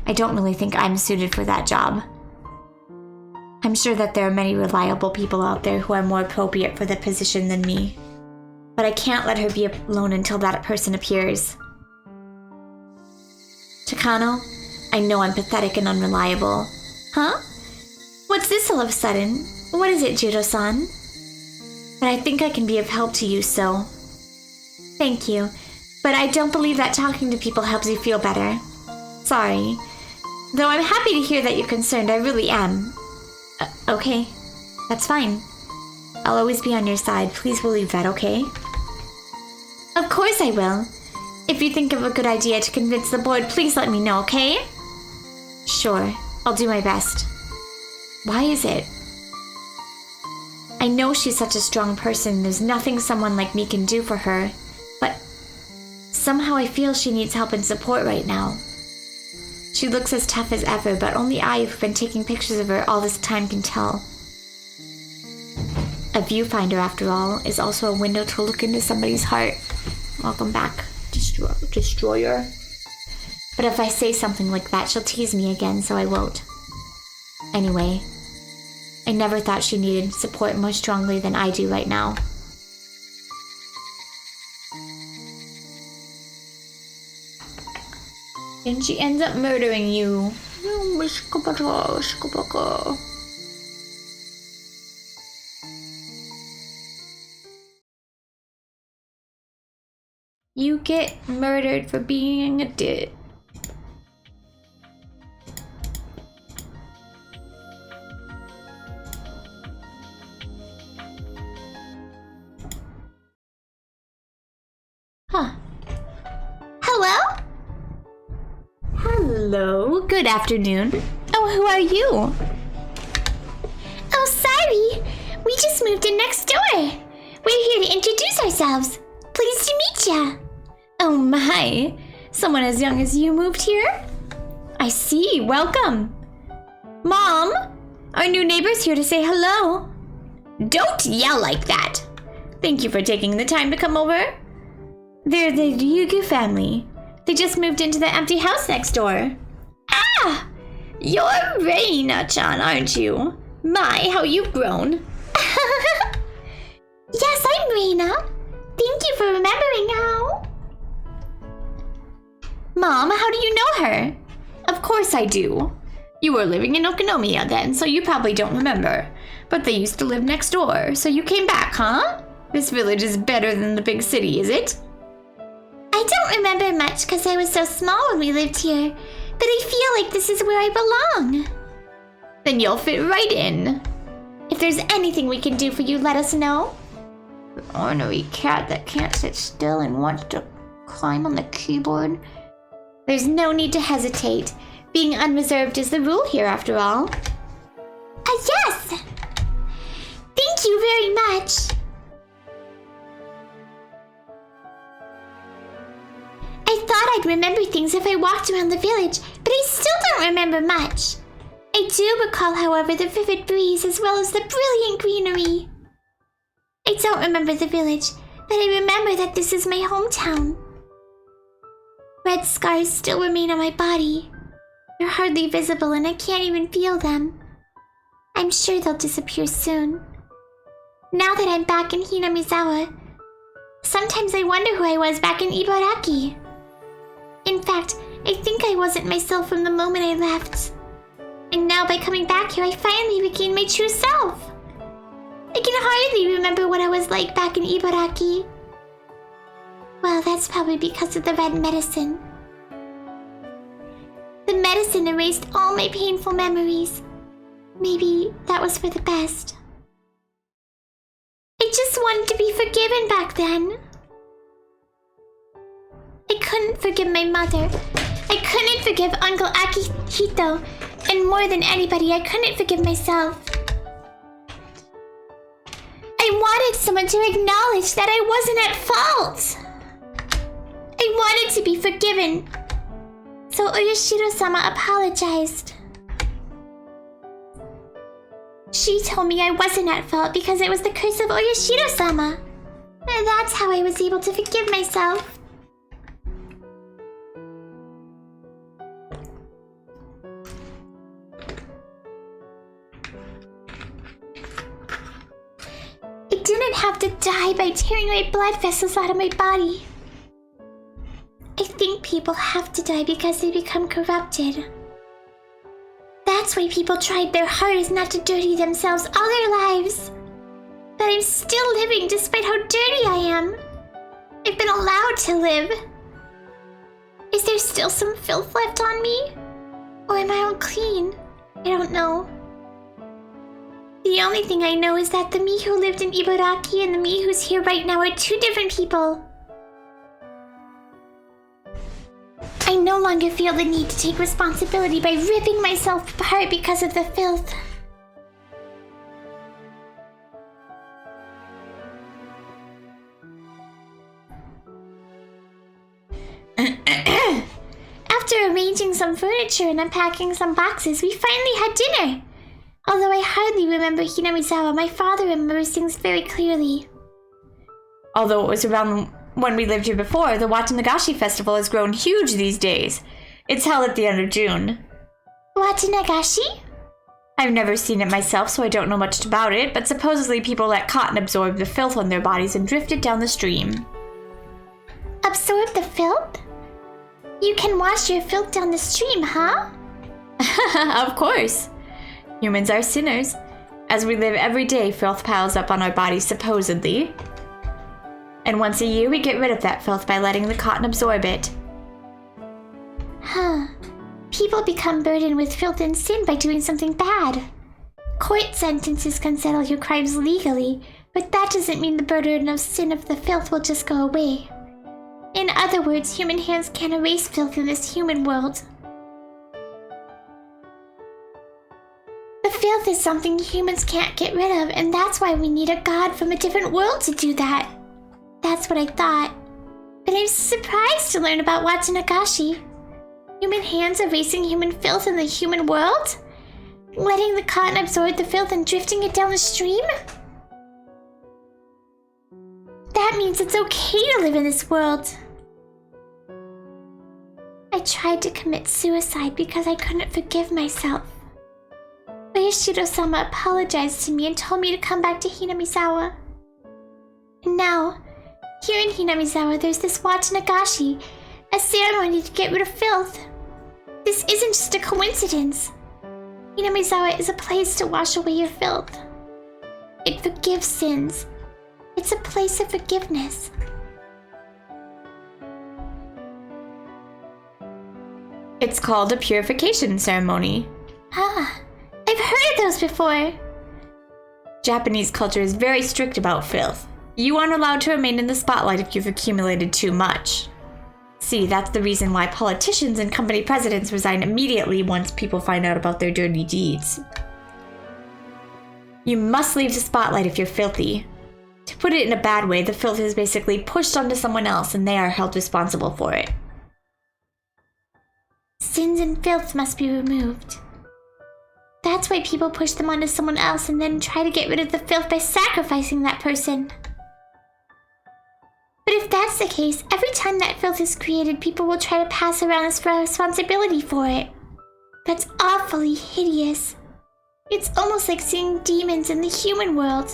A: I don't really think I'm suited for that job. I'm sure that there are many reliable people out there who are more appropriate for the position than me. But I can't let her be alone until that person appears. Chikano, I know I'm pathetic and unreliable. Huh? What's this all of a sudden? What is it, Jiro-san? But I think I can be of help to you, so... Thank you. But I don't believe that talking to people helps you feel better. Sorry. Though I'm happy to hear that you're concerned, I really am. Okay. That's fine. I'll always be on your side. Please believe that, okay? Of course I will. If you think of a good idea to convince the board, please let me know, okay? Sure. I'll do my best. Why is it? I know she's such a strong person. There's nothing someone like me can do for her. But somehow I feel she needs help and support right now. She looks as tough as ever, but only I, who've been taking pictures of her all this time, can tell. A viewfinder, after all, is also a window to look into somebody's heart. Welcome back, Destroyer. But if I say something like that, she'll tease me again, so I won't. Anyway, I never thought she needed support more strongly than I do right now. And she ends up murdering you. You get murdered for being a dick. Huh. Hello? Hello. Good afternoon. Oh, who are you? Oh, sorry. We just moved in next door. We're here to introduce ourselves. Pleased to meet ya. Oh my. Someone as young as you moved here? I see. Welcome. Mom, our new neighbor's here to say hello. Don't yell like that. Thank you for taking the time to come over. They're the Ryugu family. They just moved into the empty house next door. Ah! You're Reina-chan, aren't you? My, how you've grown. Yes, I'm Reina. Thank you for remembering how. Mom, how do you know her? Of course I do. You were living in Okonomiya then, so you probably don't remember. But they used to live next door, so you came back, huh? This village is better than the big city, is it? I don't remember much because I was so small when we lived here, but I feel like this is where I belong. Then you'll fit right in. If there's anything we can do for you, let us know. An ornery cat that can't sit still and wants to climb on the keyboard. There's no need to hesitate. Being unreserved is the rule here, after all. Yes! Thank you very much. I thought I'd remember things if I walked around the village, but I still don't remember much. I do recall, however, the vivid breeze as well as the brilliant greenery. I don't remember the village, but I remember that this is my hometown. Red scars still remain on my body. They're hardly visible and I can't even feel them. I'm sure they'll disappear soon. Now that I'm back in Hinamizawa, sometimes I wonder who I was back in Ibaraki. In fact, I think I wasn't myself from the moment I left. And now by coming back here, I finally regained my true self. I can hardly remember what I was like back in Ibaraki. Well, that's probably because of the red medicine. The medicine erased all my painful memories. Maybe that was for the best. I just wanted to be forgiven back then. I couldn't forgive my mother. I couldn't forgive Uncle Akihito, and more than anybody, I couldn't forgive myself. I wanted someone to acknowledge that I wasn't at fault. I wanted to be forgiven. So Oyashiro-sama apologized. She told me I wasn't at fault because it was the curse of Oyashiro-sama. And that's how I was able to forgive myself. I didn't have to die by tearing my blood vessels out of my body. I think people have to die because they become corrupted. That's why people tried their hardest not to dirty themselves all their lives. But I'm still living despite how dirty I am. I've been allowed to live. Is there still some filth left on me? Or am I all clean? I don't know. The only thing I know is that the me who lived in Ibaraki and the me who's here right now are two different people. I no longer feel the need to take responsibility by ripping myself apart because of the filth. After arranging some furniture and unpacking some boxes, we finally had dinner. Although I hardly remember Hinamizawa, my father remembers things very clearly.
B: Although it was around when we lived here before, the Watanagashi festival has grown huge these days. It's held at the end of June.
A: Watanagashi?
B: I've never seen it myself, so I don't know much about it, but supposedly people let cotton absorb the filth on their bodies and drift it down the stream.
A: Absorb the filth? You can wash your filth down the stream, huh?
B: Of course. Humans are sinners. As we live every day, filth piles up on our bodies, supposedly. And once a year, we get rid of that filth by letting the cotton absorb it.
A: Huh. People become burdened with filth and sin by doing something bad. Court sentences can settle your crimes legally, but that doesn't mean the burden of sin of the filth will just go away. In other words, human hands can't erase filth in this human world. The filth is something humans can't get rid of, and that's why we need a god from a different world to do that. That's what I thought. But I'm surprised to learn about Watanagashi. Human hands erasing human filth in the human world? Letting the cotton absorb the filth and drifting it down the stream? That means it's okay to live in this world. I tried to commit suicide because I couldn't forgive myself. Oyashiro-sama apologized to me and told me to come back to Hinamizawa. And now, here in Hinamizawa, there's this Watanagashi, a ceremony to get rid of filth. This isn't just a coincidence. Hinamizawa is a place to wash away your filth. It forgives sins. It's a place of forgiveness.
B: It's called a purification ceremony.
A: Ah, I've heard of those before.
B: Japanese culture is very strict about filth. You aren't allowed to remain in the spotlight if you've accumulated too much. See, that's the reason why politicians and company presidents resign immediately once people find out about their dirty deeds. You must leave the spotlight if you're filthy. To put it in a bad way, the filth is basically pushed onto someone else and they are held responsible for it.
A: Sins and filth must be removed. That's why people push them onto someone else and then try to get rid of the filth by sacrificing that person. But if that's the case, every time that filth is created, people will try to pass around this responsibility for it. That's awfully hideous. It's almost like seeing demons in the human world.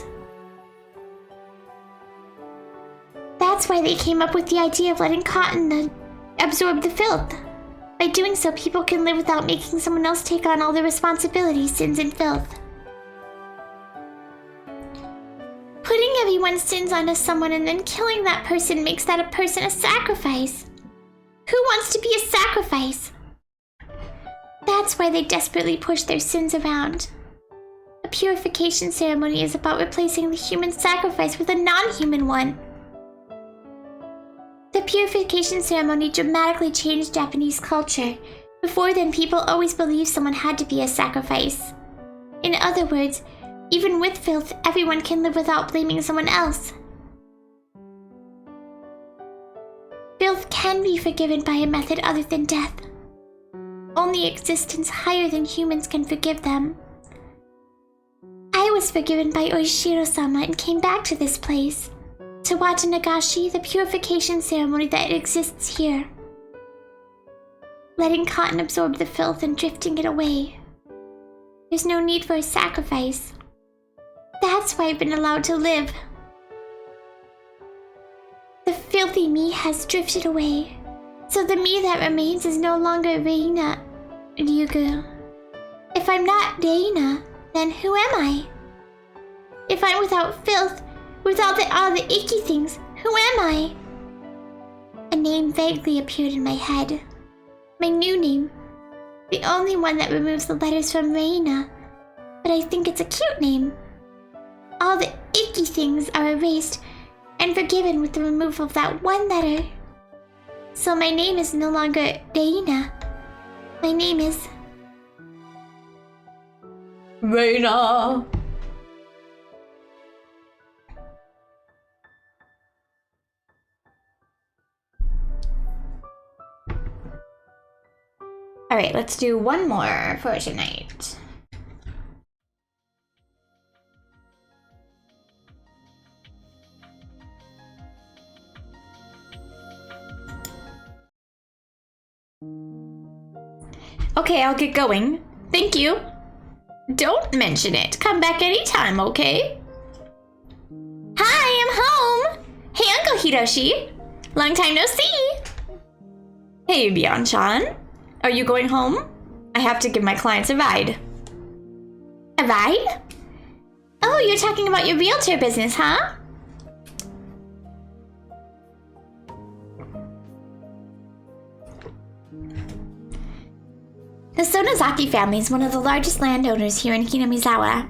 A: That's why they came up with the idea of letting cotton absorb the filth. By doing so, people can live without making someone else take on all the responsibility, sins, and filth. Putting everyone's sins onto someone and then killing that person makes that a person a sacrifice. Who wants to be a sacrifice? That's why they desperately push their sins around. A purification ceremony is about replacing the human sacrifice with a non-human one. The purification ceremony dramatically changed Japanese culture. Before then, people always believed someone had to be a sacrifice. In other words, even with filth, everyone can live without blaming someone else. Filth can be forgiven by a method other than death. Only existence higher than humans can forgive them. I was forgiven by Oishiro-sama and came back to this place, to Watanagashi, the purification ceremony that exists here. Letting cotton absorb the filth and drifting it away. There's no need for a sacrifice. That's why I've been allowed to live. The filthy me has drifted away, so the me that remains is no longer Reina Ryugu. If I'm not Reina, then who am I? If I'm without filth, without all the icky things, who am I? A name vaguely appeared in my head. My new name. The only one that removes the letters from Reina. But I think it's a cute name. All the icky things are erased and forgiven with the removal of that one letter. So my name is no longer Reina. My name is...
B: Reina! Alright, let's do one more for tonight. Okay, I'll get going. Thank you. Don't mention it. Come back anytime, okay? Hi, I'm home! Hey, Uncle Hiroshi! Long time no see! Hey, Bian-chan. Are you going home? I have to give my clients a ride. A ride? Oh, you're talking about your realtor business, huh? The Sonozaki family is one of the largest landowners here in Hinamizawa.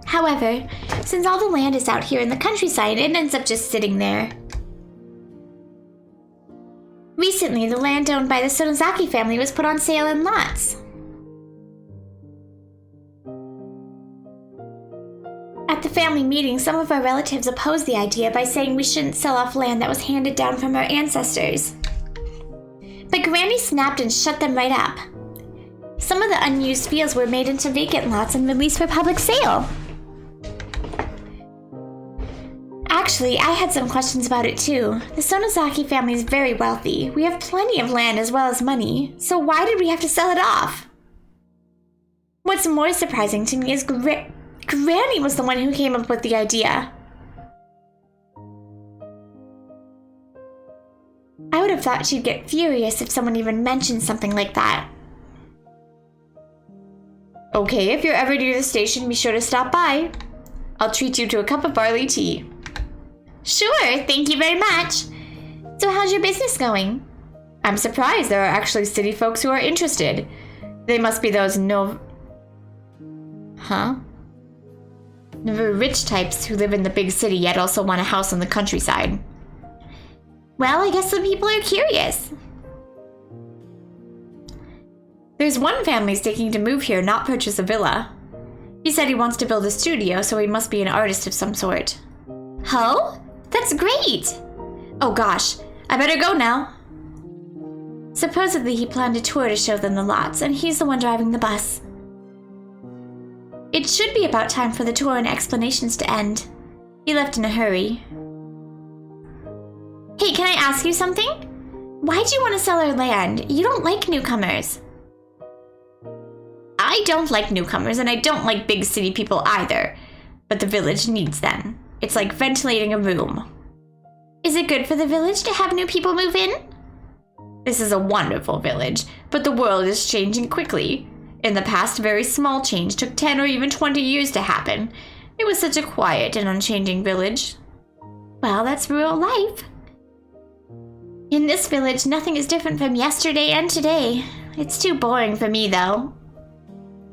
B: However, since all the land is out here in the countryside, it ends up just sitting there. Recently, the land owned by the Sonozaki family was put on sale in lots. At the family meeting, some of our relatives opposed the idea by saying we shouldn't sell off land that was handed down from our ancestors. But Granny snapped and shut them right up. Some of the unused fields were made into vacant lots and released for public sale. Actually, I had some questions about it too. The Sonozaki family is very wealthy. We have plenty of land as well as money, so why did we have to sell it off? What's more surprising to me is Granny was the one who came up with the idea. I would have thought she'd get furious if someone even mentioned something like that. Okay, if you're ever near the station, be sure to stop by. I'll treat you to a cup of barley tea. Sure, thank you very much. So how's your business going? I'm surprised there are actually city folks who are interested. They must be those Never rich types who live in the big city yet also want a house on the countryside. Well, I guess some people are curious. There's one family staking to move here, not purchase a villa. He said he wants to build a studio, so he must be an artist of some sort. Oh? That's great! Oh gosh, I better go now. Supposedly he planned a tour to show them the lots, and he's the one driving the bus. It should be about time for the tour and explanations to end. He left in a hurry. Hey, can I ask you something? Why'd you want to sell our land? You don't like newcomers. I don't like newcomers, and I don't like big city people either. But the village needs them. It's like ventilating a room. Is it good for the village to have new people move in? This is a wonderful village, but the world is changing quickly. In the past, a very small change took 10 or even 20 years to happen. It was such a quiet and unchanging village. Well, that's real life. In this village, nothing is different from yesterday and today. It's too boring for me, though.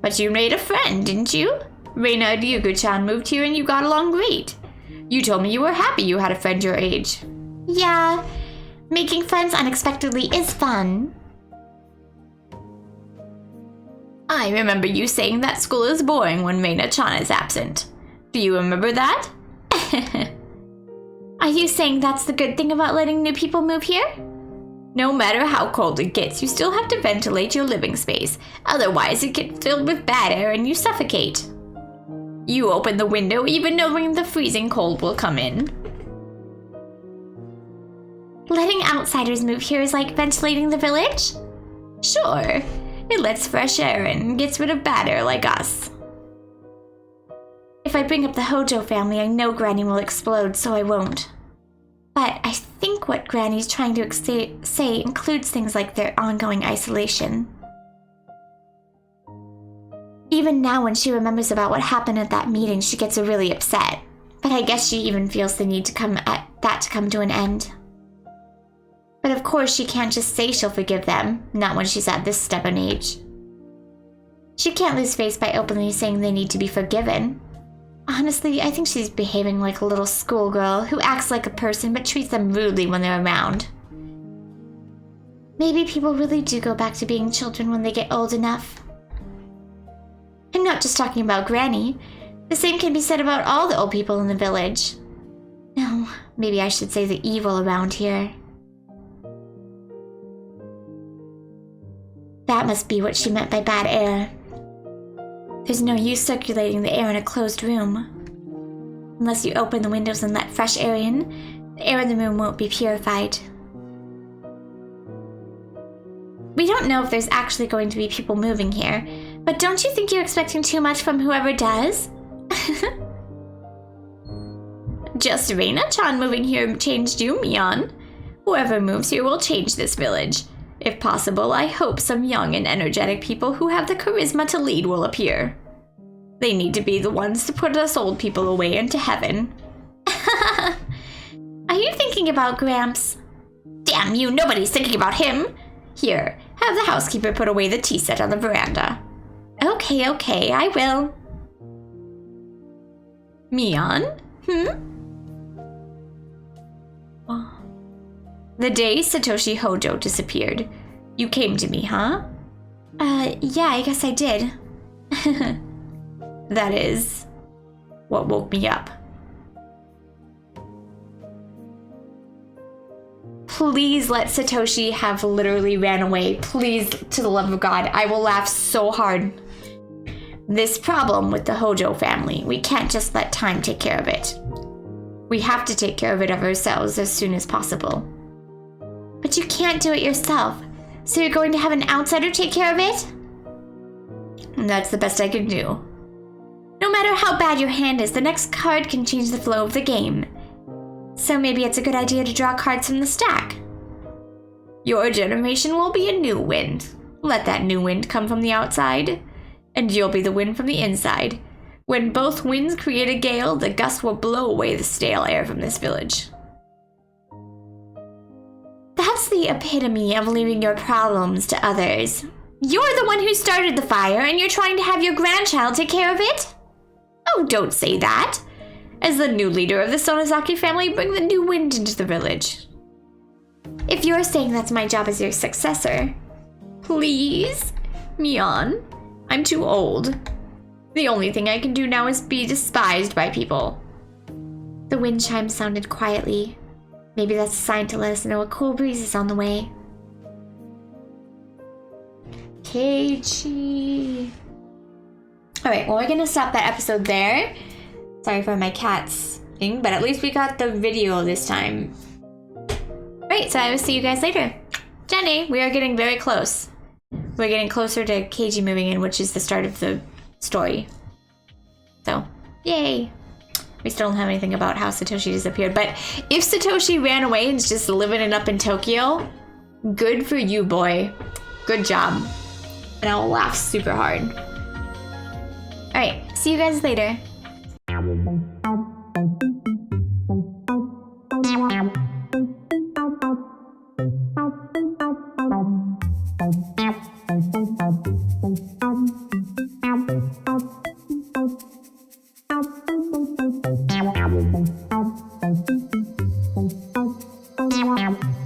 B: But you made a friend, didn't you? Reina Ryugu-chan moved here and you got along great. You told me you were happy you had a friend your age. Yeah,
A: Making friends unexpectedly is fun.
B: I remember you saying that school is boring when Reina-chan is absent. Do you remember that?
A: Are you saying that's the good thing about letting new people move here?
B: No matter how cold it gets, you still have to ventilate your living space. Otherwise, it gets filled with bad air and you suffocate. You open the window even knowing the freezing cold will come in.
A: Letting outsiders move here is like ventilating the village?
B: Sure. It lets fresh air in and gets rid of bad air like us.
A: If I bring up the Hojo family, I know Granny will explode, so I won't. But I think what Granny's trying to say includes things like their ongoing isolation. Even now, when she remembers about what happened at that meeting, she gets really upset. But I guess she even feels the need to come to an end. But of course, she can't just say she'll forgive them, not when she's at this stubborn age. She can't lose face by openly saying they need to be forgiven. Honestly, I think she's behaving like a little schoolgirl who acts like a person but treats them rudely when they're around. Maybe people really do go back to being children when they get old enough. I'm not just talking about Granny. The same can be said about all the old people in the village. No, maybe I should say the evil around here. That must be what she meant by bad air. There's no use circulating the air in a closed room. Unless you open the windows and let fresh air in, the air in the room won't be purified. We don't know if there's actually going to be people moving here, but don't you think you're expecting too much from whoever does?
B: Just Reina-chan moving here changed you, Mion. Whoever moves here will change this village. If possible, I hope some young and energetic people who have the charisma to lead will appear. They need to be the ones to put us old people away into heaven.
A: Are you thinking about Gramps?
B: Damn you, nobody's thinking about him. Here, have the housekeeper put away the tea set on the veranda.
A: Okay, I will.
B: Mion? The day Satoshi Hojo disappeared, you came to me, huh?
A: Yeah, I guess I did.
B: That is what woke me up.
A: Please let Satoshi have literally ran away. Please, to the love of God. I will laugh so hard.
B: This problem with the Hojo family, we can't just let time take care of it. We have to take care of it ourselves as soon as possible.
A: But you can't do it yourself. So you're going to have an outsider take care of it?
B: And that's the best I can do.
A: No matter how bad your hand is, the next card can change the flow of the game. So maybe it's a good idea to draw cards from the stack.
B: Your generation will be a new wind. Let that new wind come from the outside, and you'll be the wind from the inside. When both winds create a gale, the gust will blow away the stale air from this village.
A: That's the epitome of leaving your problems to others. You're the one who started the fire, and you're trying to have your grandchild take care of it?
B: Oh, don't say that. As the new leader of the Sonozaki family, bring the new wind into the village.
A: If you're saying that's my job as your successor.
B: Please? Mion, I'm too old. The only thing I can do now is be despised by people.
A: The wind chime sounded quietly. Maybe that's a sign to let us know a cool breeze is on the way. Keiichi. Alright, well, we're gonna stop that episode there. Sorry for my cat's thing, but at least we got the video this time. Alright, so I will see you guys later. Jenny, we are getting very close. We're getting closer to Keiji moving in, which is the start of the story. So, yay! We still don't have anything about how Satoshi disappeared, but if Satoshi ran away and is just living it up in Tokyo, good for you, boy. Good job. And I'll laugh super hard. Alright, see you guys later.
C: Meow.